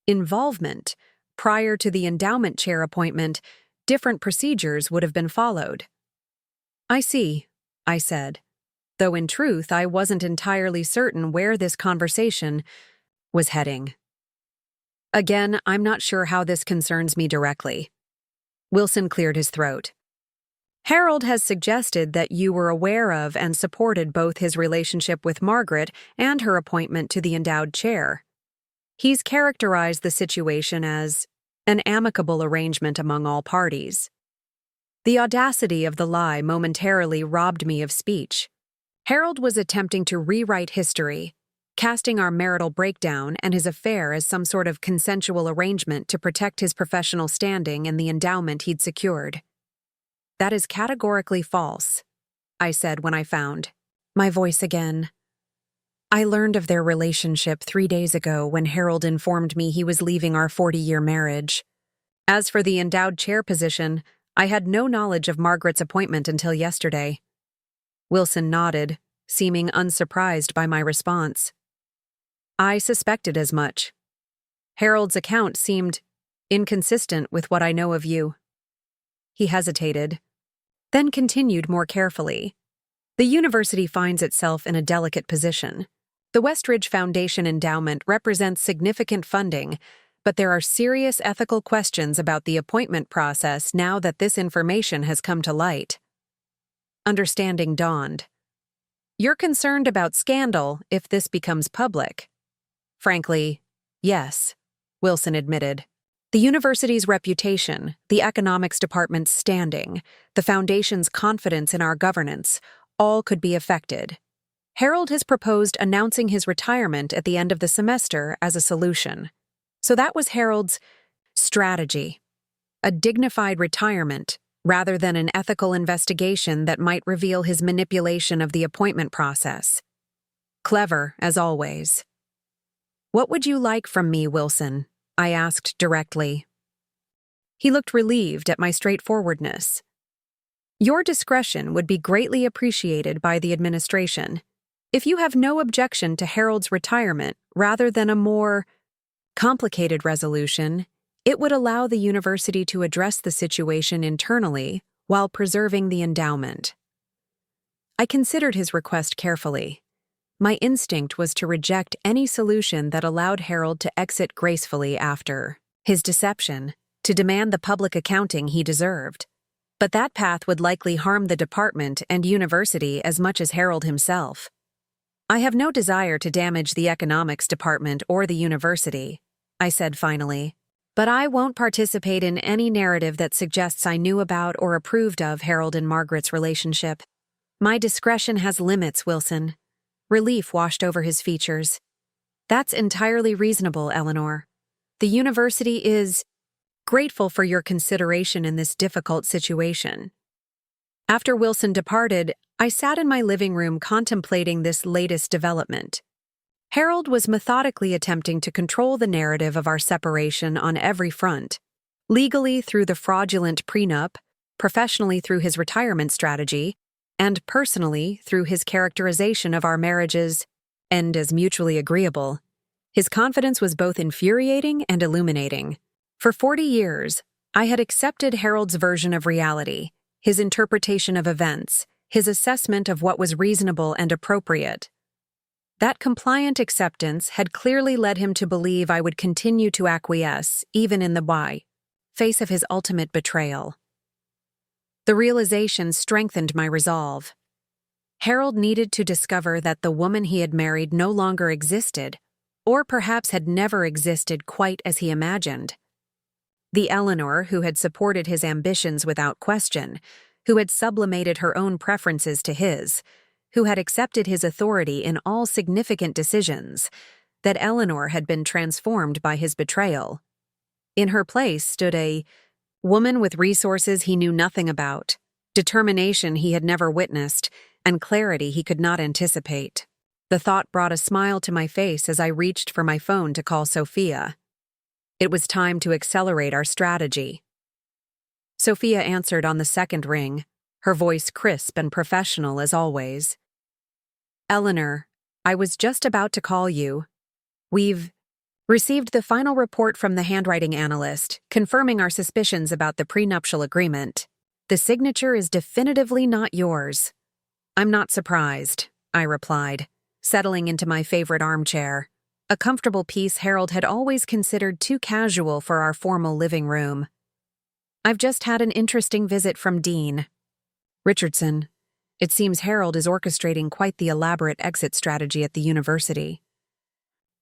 involvement prior to the endowment chair appointment, different procedures would have been followed. I see, I said, though in truth I wasn't entirely certain where this conversation was heading. Again, I'm not sure how this concerns me directly. Wilson cleared his throat. Harold has suggested that you were aware of and supported both his relationship with Margaret and her appointment to the endowed chair. He's characterized the situation as an amicable arrangement among all parties. The audacity of the lie momentarily robbed me of speech. Harold was attempting to rewrite history, casting our marital breakdown and his affair as some sort of consensual arrangement to protect his professional standing and the endowment he'd secured. That is categorically false, I said when I found my voice again. I learned of their relationship 3 days ago when Harold informed me he was leaving our 40-year marriage. As for the endowed chair position, I had no knowledge of Margaret's appointment until yesterday. Wilson nodded, seeming unsurprised by my response. I suspected as much. Harold's account seemed inconsistent with what I know of you. He hesitated, then continued more carefully. The university finds itself in a delicate position. The Westridge Foundation endowment represents significant funding, but there are serious ethical questions about the appointment process now that this information has come to light. Understanding dawned. You're concerned about scandal if this becomes public. Frankly, yes, Wilson admitted. The university's reputation, the economics department's standing, the foundation's confidence in our governance, all could be affected. Harold has proposed announcing his retirement at the end of the semester as a solution. So that was Harold's strategy. A dignified retirement, rather than an ethical investigation that might reveal his manipulation of the appointment process. Clever, as always. What would you like from me, Wilson? I asked directly. He looked relieved at my straightforwardness. Your discretion would be greatly appreciated by the administration. If you have no objection to Harold's retirement rather than a more complicated resolution, it would allow the university to address the situation internally while preserving the endowment. I considered his request carefully. My instinct was to reject any solution that allowed Harold to exit gracefully after his deception, to demand the public accounting he deserved. But that path would likely harm the department and university as much as Harold himself. I have no desire to damage the economics department or the university, I said finally, but I won't participate in any narrative that suggests I knew about or approved of Harold and Margaret's relationship. My discretion has limits, Wilson. Relief washed over his features. That's entirely reasonable, Eleanor. The university is grateful for your consideration in this difficult situation. After Wilson departed, I sat in my living room contemplating this latest development. Harold was methodically attempting to control the narrative of our separation on every front, legally through the fraudulent prenup, professionally through his retirement strategy, and personally through his characterization of our marriage's end as mutually agreeable. His confidence was both infuriating and illuminating. For 40 years, I had accepted Harold's version of reality, his interpretation of events, his assessment of what was reasonable and appropriate. That compliant acceptance had clearly led him to believe I would continue to acquiesce, even in the face of his ultimate betrayal. The realization strengthened my resolve. Harold needed to discover that the woman he had married no longer existed, or perhaps had never existed quite as he imagined. The Eleanor who had supported his ambitions without question, who had sublimated her own preferences to his, who had accepted his authority in all significant decisions, that Eleanor had been transformed by his betrayal. In her place stood a woman with resources he knew nothing about, determination he had never witnessed, and clarity he could not anticipate. The thought brought a smile to my face as I reached for my phone to call Sophia. It was time to accelerate our strategy. Sophia answered on the second ring, her voice crisp and professional as always. "Eleanor, I was just about to call you. We've received the final report from the handwriting analyst, confirming our suspicions about the prenuptial agreement. The signature is definitively not yours." "I'm not surprised," I replied, settling into my favorite armchair, a comfortable piece Harold had always considered too casual for our formal living room. "I've just had an interesting visit from Dean Richardson. It seems Harold is orchestrating quite the elaborate exit strategy at the university."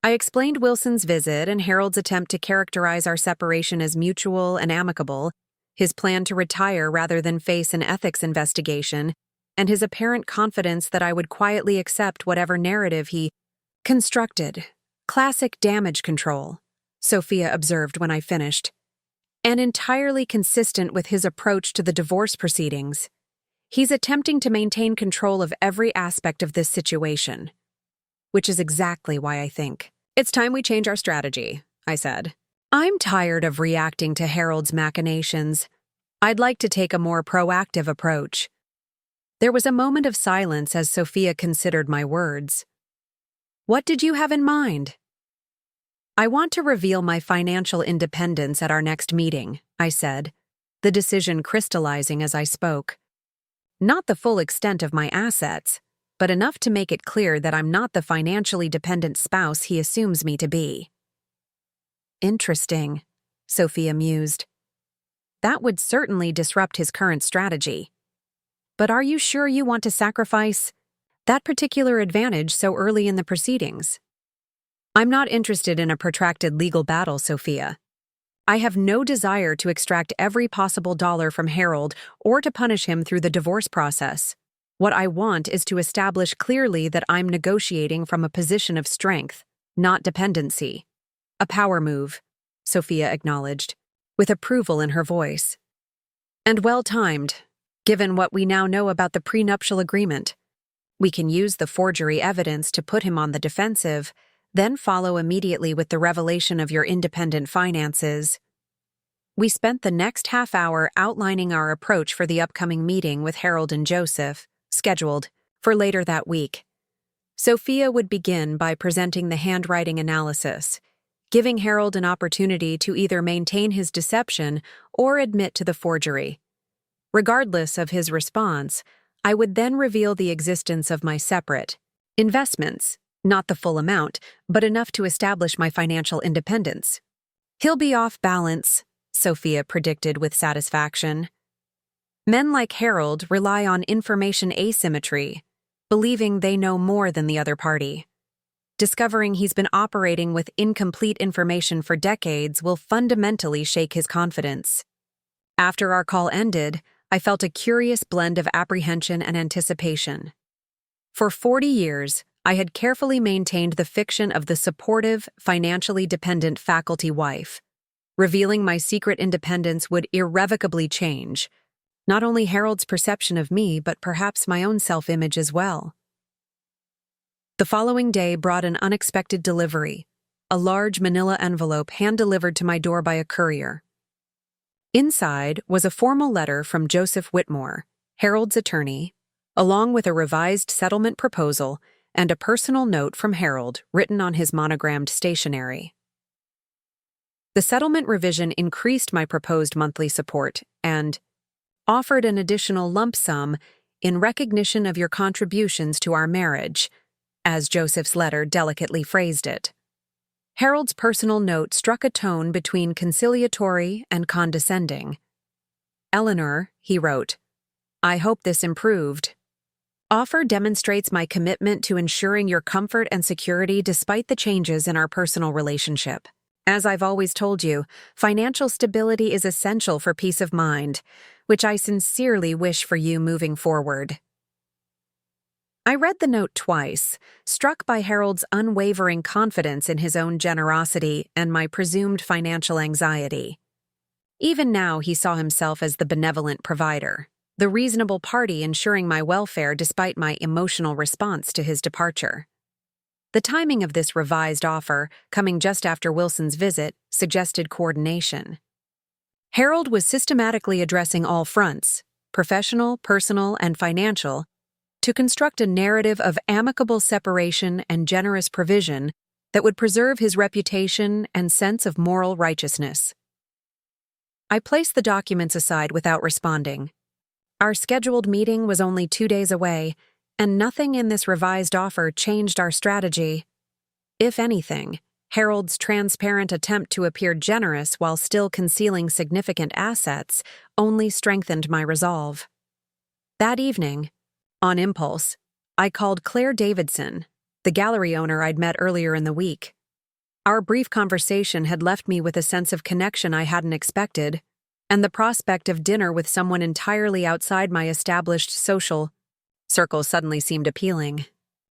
I explained Wilson's visit and Harold's attempt to characterize our separation as mutual and amicable, his plan to retire rather than face an ethics investigation, and his apparent confidence that I would quietly accept whatever narrative he constructed. "Classic damage control," Sophia observed when I finished, "and entirely consistent with his approach to the divorce proceedings. He's attempting to maintain control of every aspect of this situation." Which is exactly why I think it's time we change our strategy, I said. "I'm tired of reacting to Harold's machinations. I'd like to take a more proactive approach." There was a moment of silence as Sophia considered my words. "What did you have in mind?" "I want to reveal my financial independence at our next meeting," I said, the decision crystallizing as I spoke. "Not the full extent of my assets, but enough to make it clear that I'm not the financially dependent spouse he assumes me to be." "Interesting," Sophia mused. "That would certainly disrupt his current strategy. But are you sure you want to sacrifice that particular advantage so early in the proceedings?" "I'm not interested in a protracted legal battle, Sophia. I have no desire to extract every possible dollar from Harold or to punish him through the divorce process. What I want is to establish clearly that I'm negotiating from a position of strength, not dependency." "A power move," Sophia acknowledged, with approval in her voice. "And well-timed, given what we now know about the prenuptial agreement. We can use the forgery evidence to put him on the defensive, then follow immediately with the revelation of your independent finances." We spent the next half hour outlining our approach for the upcoming meeting with Harold and Joseph, scheduled for later that week. Sophia would begin by presenting the handwriting analysis, giving Harold an opportunity to either maintain his deception or admit to the forgery. Regardless of his response, I would then reveal the existence of my separate investments, not the full amount, but enough to establish my financial independence. "He'll be off balance," Sophia predicted with satisfaction. "Men like Harold rely on information asymmetry, believing they know more than the other party. Discovering he's been operating with incomplete information for decades will fundamentally shake his confidence." After our call ended, I felt a curious blend of apprehension and anticipation. For 40 years, I had carefully maintained the fiction of the supportive, financially dependent faculty wife. Revealing my secret independence would irrevocably change not only Harold's perception of me, but perhaps my own self-image as well. The following day brought an unexpected delivery, a large manila envelope hand-delivered to my door by a courier. Inside was a formal letter from Joseph Whitmore, Harold's attorney, along with a revised settlement proposal and a personal note from Harold written on his monogrammed stationery. The settlement revision increased my proposed monthly support and offered an additional lump sum in recognition of your contributions to our marriage, as Joseph's letter delicately phrased it. Harold's personal note struck a tone between conciliatory and condescending. "Eleanor," he wrote, "I hope this improved." Offer demonstrates my commitment to ensuring your comfort and security despite the changes in our personal relationship. As I've always told you, financial stability is essential for peace of mind, which I sincerely wish for you moving forward. I read the note twice, struck by Harold's unwavering confidence in his own generosity and my presumed financial anxiety. Even now, he saw himself as the benevolent provider, the reasonable party ensuring my welfare despite my emotional response to his departure. The timing of this revised offer, coming just after Wilson's visit, suggested coordination. Harold was systematically addressing all fronts, professional, personal, and financial, to construct a narrative of amicable separation and generous provision that would preserve his reputation and sense of moral righteousness. I placed the documents aside without responding. Our scheduled meeting was only 2 days away, and nothing in this revised offer changed our strategy. If anything, Harold's transparent attempt to appear generous while still concealing significant assets only strengthened my resolve. That evening, on impulse, I called Claire Davidson, the gallery owner I'd met earlier in the week. Our brief conversation had left me with a sense of connection I hadn't expected, and the prospect of dinner with someone entirely outside my established social circle suddenly seemed appealing.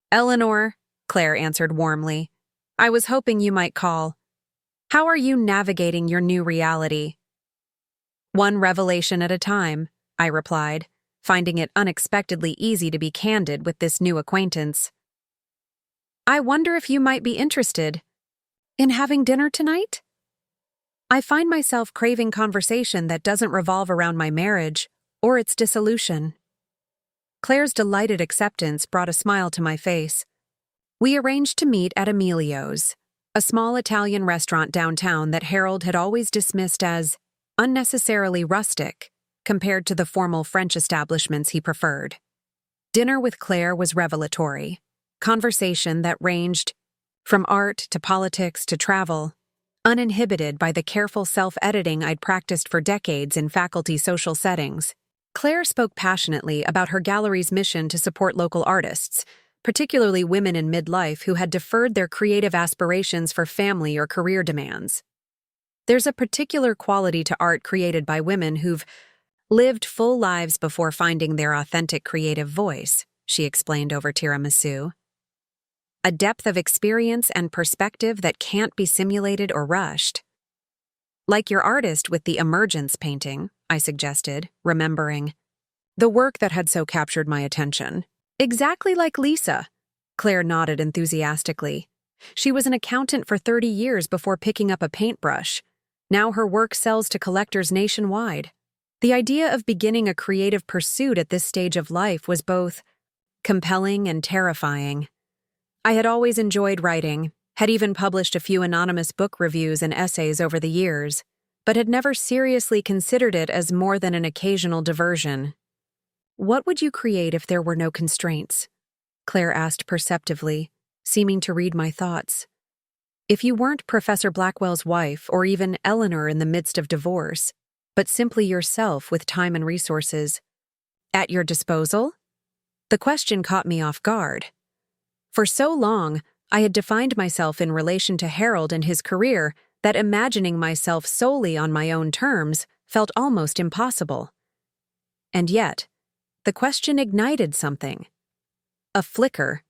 "Eleanor," Claire answered warmly, "I was hoping you might call. How are you navigating your new reality?" "One revelation at a time," I replied, finding it unexpectedly easy to be candid with this new acquaintance. "I wonder if you might be interested in having dinner tonight? I find myself craving conversation that doesn't revolve around my marriage or its dissolution." Claire's delighted acceptance brought a smile to my face. We arranged to meet at Emilio's, a small Italian restaurant downtown that Harold had always dismissed as unnecessarily rustic compared to the formal French establishments he preferred. Dinner with Claire was revelatory, conversation that ranged from art to politics to travel, uninhibited by the careful self-editing I'd practiced for decades in faculty social settings. Claire spoke passionately about her gallery's mission to support local artists, particularly women in midlife who had deferred their creative aspirations for family or career demands. "There's a particular quality to art created by women who've lived full lives before finding their authentic creative voice," she explained over tiramisu. "A depth of experience and perspective that can't be simulated or rushed." "Like your artist with the emergence painting," I suggested, remembering the work that had so captured my attention. "Exactly like Lisa," Claire nodded enthusiastically. "She was an accountant for 30 years before picking up a paintbrush. Now her work sells to collectors nationwide." The idea of beginning a creative pursuit at this stage of life was both compelling and terrifying. I had always enjoyed writing, had even published a few anonymous book reviews and essays over the years, but had never seriously considered it as more than an occasional diversion. "What would you create if there were no constraints?" Claire asked perceptively, seeming to read my thoughts. "If you weren't Professor Blackwell's wife or even Eleanor in the midst of divorce, but simply yourself with time and resources at your disposal?" The question caught me off guard. For so long, I had defined myself in relation to Harold and his career that imagining myself solely on my own terms felt almost impossible. And yet, the question ignited something. A flicker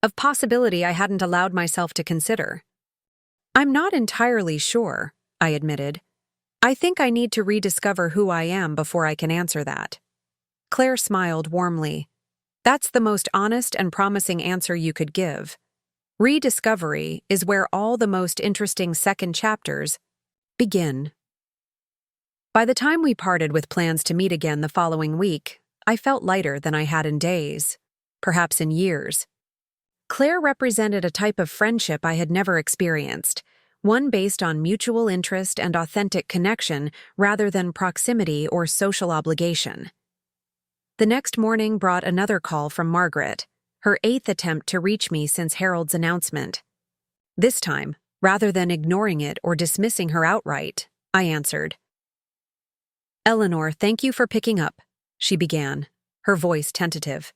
of possibility I hadn't allowed myself to consider. "I'm not entirely sure," I admitted. "I think I need to rediscover who I am before I can answer that." Claire smiled warmly. "That's the most honest and promising answer you could give. Rediscovery is where all the most interesting second chapters begin." By the time we parted with plans to meet again the following week, I felt lighter than I had in days, perhaps in years. Claire represented a type of friendship I had never experienced, one based on mutual interest and authentic connection rather than proximity or social obligation. The next morning brought another call from Margaret, her 8th attempt to reach me since Harold's announcement. This time, rather than ignoring it or dismissing her outright, I answered. "Eleanor, thank you for picking up," she began, her voice tentative.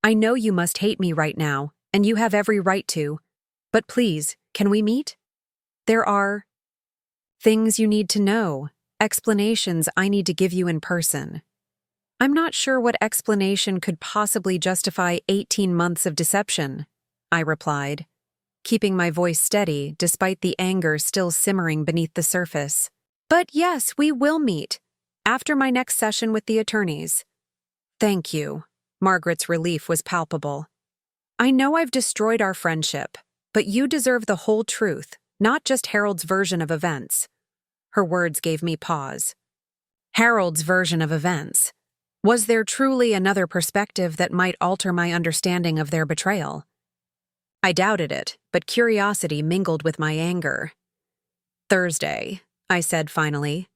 I know you must hate me right now, and you have every right to. But please, can we meet? There are things you need to know, explanations I need to give you in person. I'm not sure what explanation could possibly justify 18 months of deception, I replied, keeping my voice steady despite the anger still simmering beneath the surface. But yes, we will meet, after my next session with the attorneys. Thank you. Margaret's relief was palpable. I know I've destroyed our friendship, but you deserve the whole truth, not just Harold's version of events. Her words gave me pause. Harold's version of events. Was there truly another perspective that might alter my understanding of their betrayal? I doubted it, but curiosity mingled with my anger. Thursday, I said finally.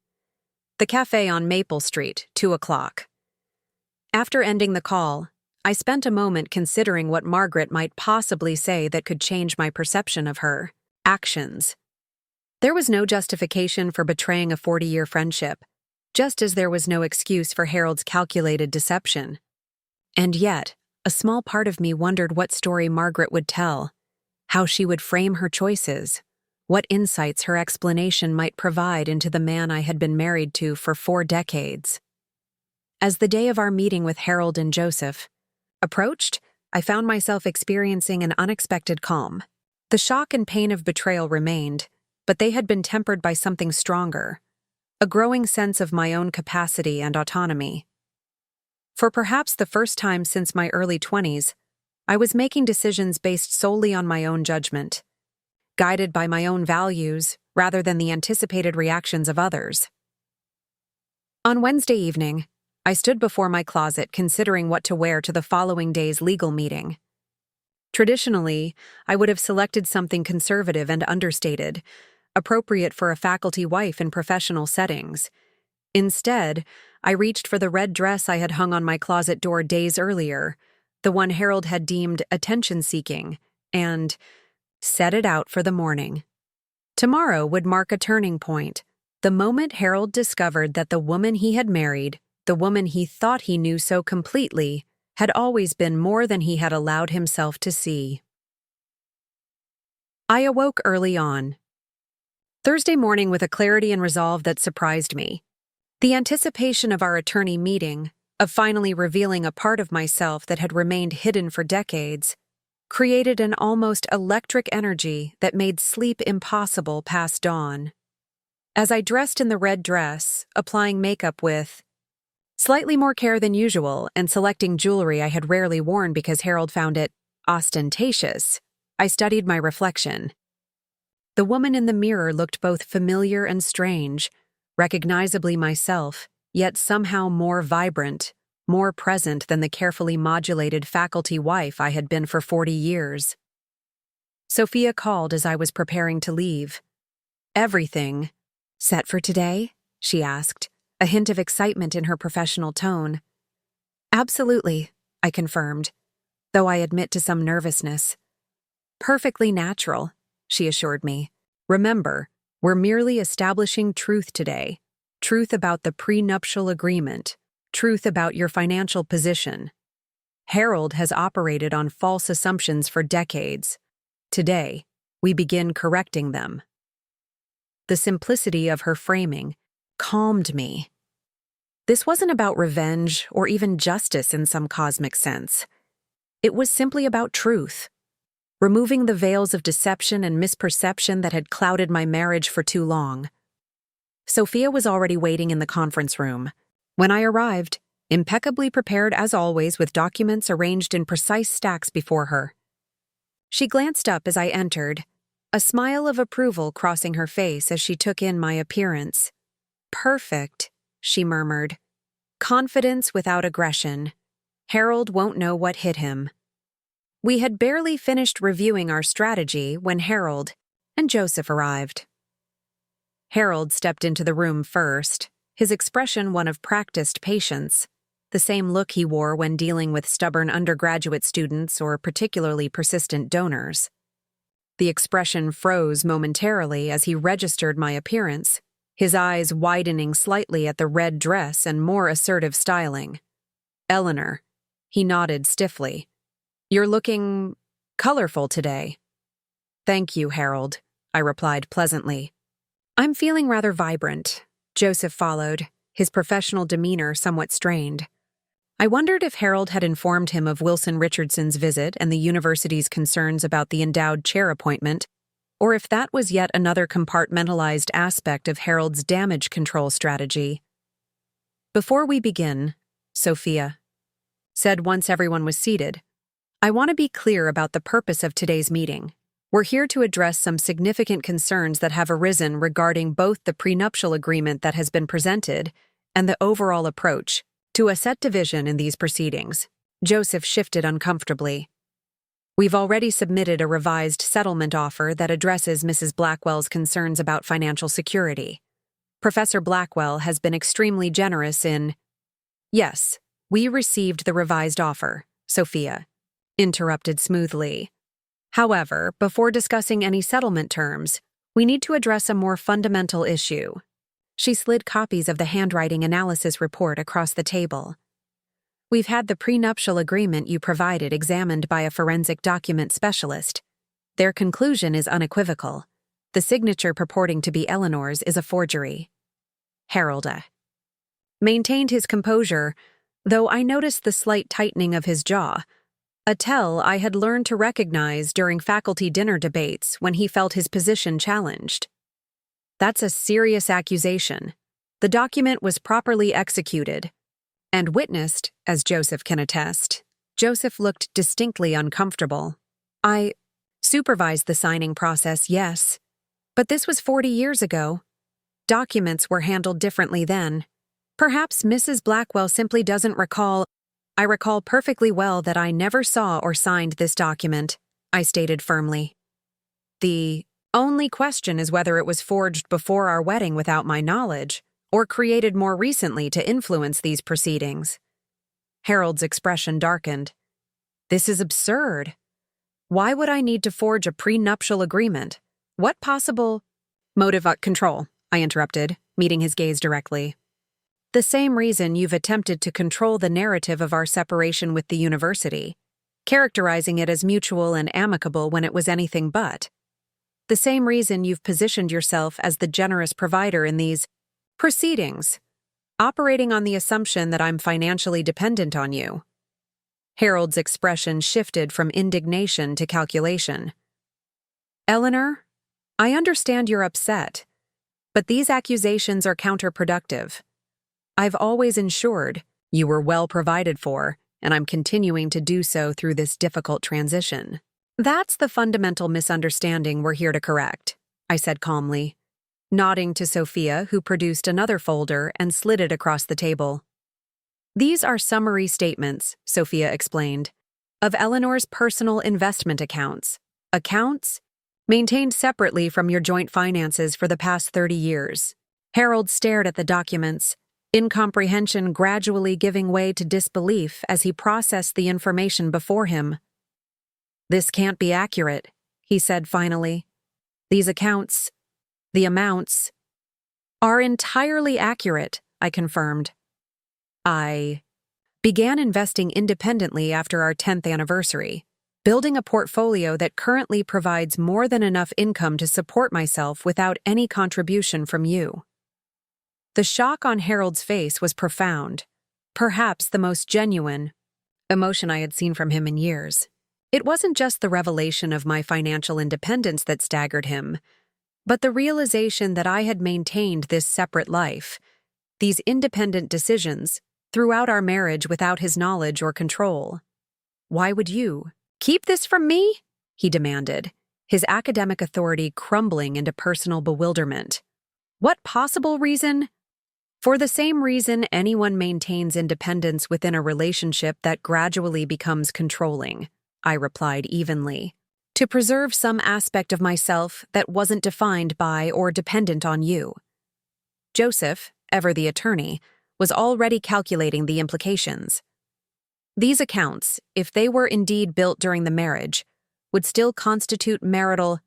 The cafe on Maple Street, 2:00. After ending the call, I spent a moment considering what Margaret might possibly say that could change my perception of her actions. There was no justification for betraying a 40-year friendship, just as there was no excuse for Harold's calculated deception. And yet, a small part of me wondered what story Margaret would tell, how she would frame her choices, what insights her explanation might provide into the man I had been married to for 4 decades. As the day of our meeting with Harold and Joseph approached, I found myself experiencing an unexpected calm. The shock and pain of betrayal remained, but they had been tempered by something stronger, a growing sense of my own capacity and autonomy. For perhaps the first time since my early 20s, I was making decisions based solely on my own judgment, guided by my own values rather than the anticipated reactions of others. On Wednesday evening, I stood before my closet considering what to wear to the following day's legal meeting. Traditionally, I would have selected something conservative and understated, appropriate for a faculty wife in professional settings. Instead, I reached for the red dress I had hung on my closet door days earlier, the one Harold had deemed attention-seeking, and set it out for the morning. Tomorrow would mark a turning point, the moment Harold discovered that the woman he had married, the woman he thought he knew so completely, had always been more than he had allowed himself to see. I awoke early on Thursday morning with a clarity and resolve that surprised me. The anticipation of our attorney meeting, of finally revealing a part of myself that had remained hidden for decades, created an almost electric energy that made sleep impossible past dawn. As I dressed in the red dress, applying makeup with slightly more care than usual and selecting jewelry I had rarely worn because Harold found it ostentatious, I studied my reflection. The woman in the mirror looked both familiar and strange, recognizably myself, yet somehow more vibrant, more present than the carefully modulated faculty wife I had been for 40 years. Sophia called as I was preparing to leave. "Everything set for today?" she asked, a hint of excitement in her professional tone. "Absolutely," I confirmed, though I admit to some nervousness. "Perfectly natural," she assured me. "Remember, we're merely establishing truth today. Truth about the prenuptial agreement. Truth about your financial position. Harold has operated on false assumptions for decades. Today, we begin correcting them." The simplicity of her framing calmed me. This wasn't about revenge or even justice in some cosmic sense. It was simply about truth. Removing the veils of deception and misperception that had clouded my marriage for too long. Sophia was already waiting in the conference room. When I arrived, impeccably prepared as always with documents arranged in precise stacks before her. She glanced up as I entered, a smile of approval crossing her face as she took in my appearance. "Perfect," she murmured. "Confidence without aggression. Harold won't know what hit him." We had barely finished reviewing our strategy when Harold and Joseph arrived. Harold stepped into the room first, his expression one of practiced patience, the same look he wore when dealing with stubborn undergraduate students or particularly persistent donors. The expression froze momentarily as he registered my appearance, his eyes widening slightly at the red dress and more assertive styling. "Eleanor," he nodded stiffly, You're looking colorful today. Thank you, Harold, I replied pleasantly. I'm feeling rather vibrant, Joseph followed, his professional demeanor somewhat strained. I wondered if Harold had informed him of Wilson Richardson's visit and the university's concerns about the endowed chair appointment, or if that was yet another compartmentalized aspect of Harold's damage control strategy. Before we begin, Sophia said once everyone was seated, I want to be clear about the purpose of today's meeting. We're here to address some significant concerns that have arisen regarding both the prenuptial agreement that has been presented and the overall approach to a set division in these proceedings. Joseph shifted uncomfortably. We've already submitted a revised settlement offer that addresses Mrs. Blackwell's concerns about financial security. Professor Blackwell has been extremely generous in— Yes, we received the revised offer, Sophia interrupted smoothly. However, before discussing any settlement terms, we need to address a more fundamental issue. She slid copies of the handwriting analysis report across the table. We've had the prenuptial agreement you provided examined by a forensic document specialist. Their conclusion is unequivocal. The signature purporting to be Eleanor's is a forgery. Harold maintained his composure, though I noticed the slight tightening of his jaw, a tell I had learned to recognize during faculty dinner debates when he felt his position challenged. That's a serious accusation. The document was properly executed and witnessed, as Joseph can attest. Joseph looked distinctly uncomfortable. I supervised the signing process, yes, but this was 40 years ago. Documents were handled differently then. Perhaps Mrs. Blackwell simply doesn't recall. I recall perfectly well that I never saw or signed this document, I stated firmly. The only question is whether it was forged before our wedding without my knowledge, or created more recently to influence these proceedings. Harold's expression darkened. This is absurd. Why would I need to forge a prenuptial agreement? What possible motive? Control, I interrupted, meeting his gaze directly. The same reason you've attempted to control the narrative of our separation with the university, characterizing it as mutual and amicable when it was anything but. The same reason you've positioned yourself as the generous provider in these proceedings, operating on the assumption that I'm financially dependent on you. Harold's expression shifted from indignation to calculation. Eleanor, I understand you're upset, but these accusations are counterproductive. I've always ensured you were well provided for, and I'm continuing to do so through this difficult transition. That's the fundamental misunderstanding we're here to correct, I said calmly, nodding to Sophia, who produced another folder and slid it across the table. These are summary statements, Sophia explained, of Eleanor's personal investment accounts maintained separately from your joint finances for the past 30 years. Harold stared at the documents, incomprehension gradually giving way to disbelief as he processed the information before him. This can't be accurate, he said finally. These accounts, the amounts, are entirely accurate, I confirmed. I began investing independently after our 10th anniversary, building a portfolio that currently provides more than enough income to support myself without any contribution from you. The shock on Harold's face was profound, perhaps the most genuine emotion I had seen from him in years. It wasn't just the revelation of my financial independence that staggered him, but the realization that I had maintained this separate life, these independent decisions, throughout our marriage without his knowledge or control. Why would you keep this from me? He demanded, his academic authority crumbling into personal bewilderment. What possible reason? For the same reason anyone maintains independence within a relationship that gradually becomes controlling, I replied evenly. To preserve some aspect of myself that wasn't defined by or dependent on you. Joseph, ever the attorney, was already calculating the implications. These accounts, if they were indeed built during the marriage, would still constitute marital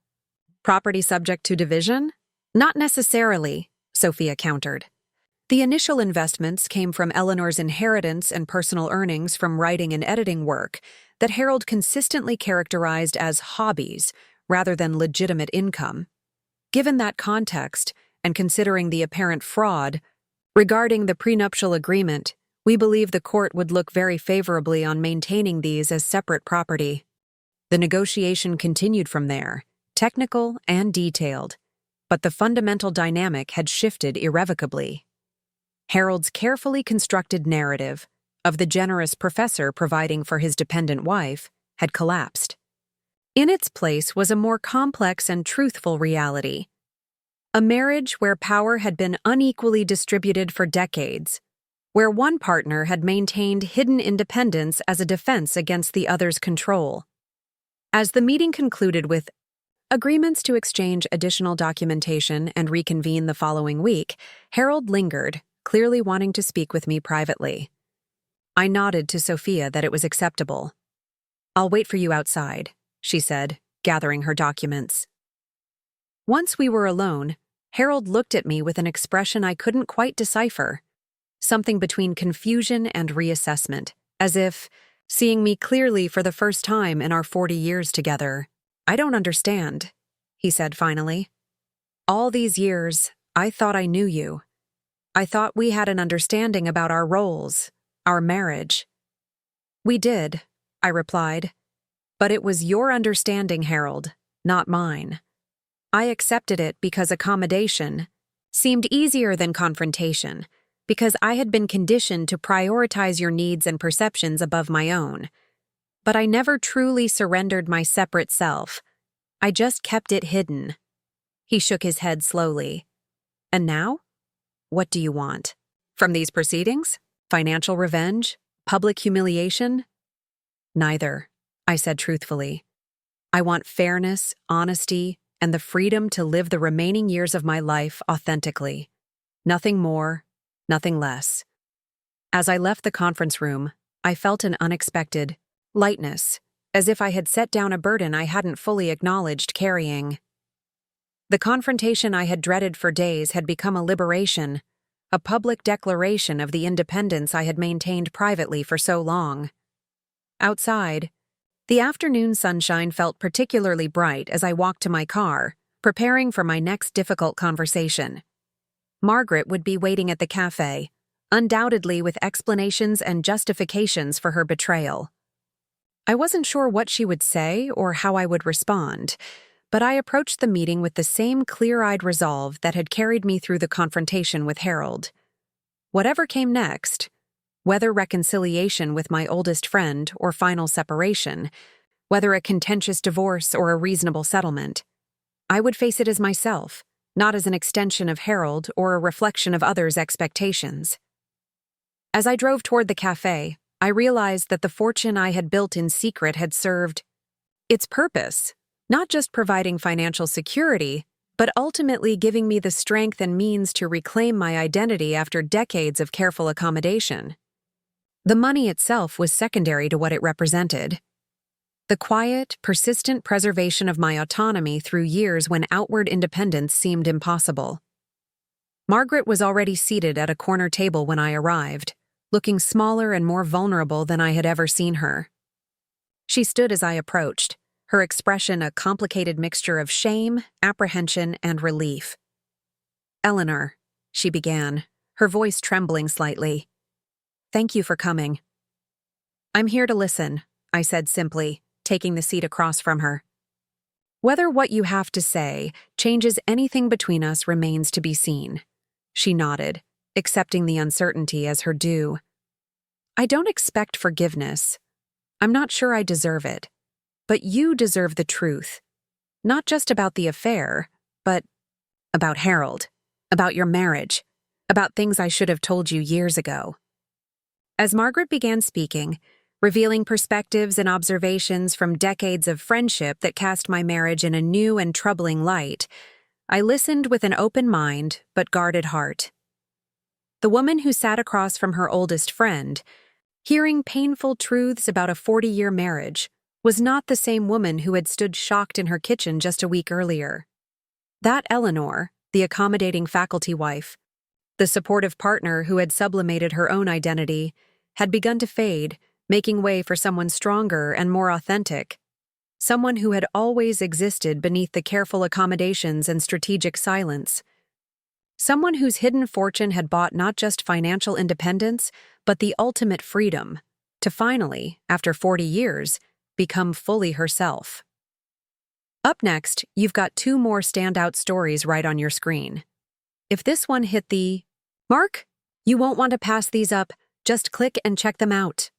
property subject to division? Not necessarily, Sophia countered. The initial investments came from Eleanor's inheritance and personal earnings from writing and editing work that Harold consistently characterized as hobbies rather than legitimate income. Given that context, and considering the apparent fraud regarding the prenuptial agreement, we believe the court would look very favorably on maintaining these as separate property. The negotiation continued from there, technical and detailed, but the fundamental dynamic had shifted irrevocably. Harold's carefully constructed narrative of the generous professor providing for his dependent wife had collapsed. In its place was a more complex and truthful reality. A marriage where power had been unequally distributed for decades, where one partner had maintained hidden independence as a defense against the other's control. As the meeting concluded with agreements to exchange additional documentation and reconvene the following week, Harold lingered, clearly wanting to speak with me privately. I nodded to Sophia that it was acceptable. "I'll wait for you outside," she said, gathering her documents. Once we were alone, Harold looked at me with an expression I couldn't quite decipher, something between confusion and reassessment, as if, seeing me clearly for the first time in our 40 years together. "I don't understand," he said finally. "All these years, I thought I knew you. I thought we had an understanding about our roles, our marriage." "We did," I replied. "But it was your understanding, Harold, not mine. I accepted it because accommodation seemed easier than confrontation, because I had been conditioned to prioritize your needs and perceptions above my own. But I never truly surrendered my separate self. I just kept it hidden." He shook his head slowly. "And now? What do you want? From these proceedings? Financial revenge? Public humiliation?" "Neither," I said truthfully. "I want fairness, honesty, and the freedom to live the remaining years of my life authentically. Nothing more, nothing less." As I left the conference room, I felt an unexpected lightness, as if I had set down a burden I hadn't fully acknowledged carrying. The confrontation I had dreaded for days had become a liberation, a public declaration of the independence I had maintained privately for so long. Outside, the afternoon sunshine felt particularly bright as I walked to my car, preparing for my next difficult conversation. Margaret would be waiting at the cafe, undoubtedly with explanations and justifications for her betrayal. I wasn't sure what she would say or how I would respond, but I approached the meeting with the same clear-eyed resolve that had carried me through the confrontation with Harold. Whatever came next, whether reconciliation with my oldest friend or final separation, whether a contentious divorce or a reasonable settlement, I would face it as myself, not as an extension of Harold or a reflection of others' expectations. As I drove toward the cafe, I realized that the fortune I had built in secret had served its purpose, not just providing financial security, but ultimately giving me the strength and means to reclaim my identity after decades of careful accommodation. The money itself was secondary to what it represented. The quiet, persistent preservation of my autonomy through years when outward independence seemed impossible. Margaret was already seated at a corner table when I arrived, looking smaller and more vulnerable than I had ever seen her. She stood as I approached, her expression a complicated mixture of shame, apprehension, and relief. "Eleanor," she began, her voice trembling slightly. "Thank you for coming." "I'm here to listen," I said simply, taking the seat across from her. "Whether what you have to say changes anything between us remains to be seen." She nodded, accepting the uncertainty as her due. "I don't expect forgiveness. I'm not sure I deserve it. But you deserve the truth. Not just about the affair, but about Harold, about your marriage, about things I should have told you years ago." As Margaret began speaking, revealing perspectives and observations from decades of friendship that cast my marriage in a new and troubling light, I listened with an open mind but guarded heart. The woman who sat across from her oldest friend, hearing painful truths about a 40-year marriage, was not the same woman who had stood shocked in her kitchen just a week earlier. That Eleanor, the accommodating faculty wife, The supportive partner who had sublimated her own identity had begun to fade, making way for someone stronger and more authentic. Someone who had always existed beneath the careful accommodations and strategic silence. Someone whose hidden fortune had bought not just financial independence, but the ultimate freedom, to finally, after 40 years, become fully herself. Up next, you've got two more standout stories right on your screen. If this one hit the mark, you won't want to pass these up, just click and check them out.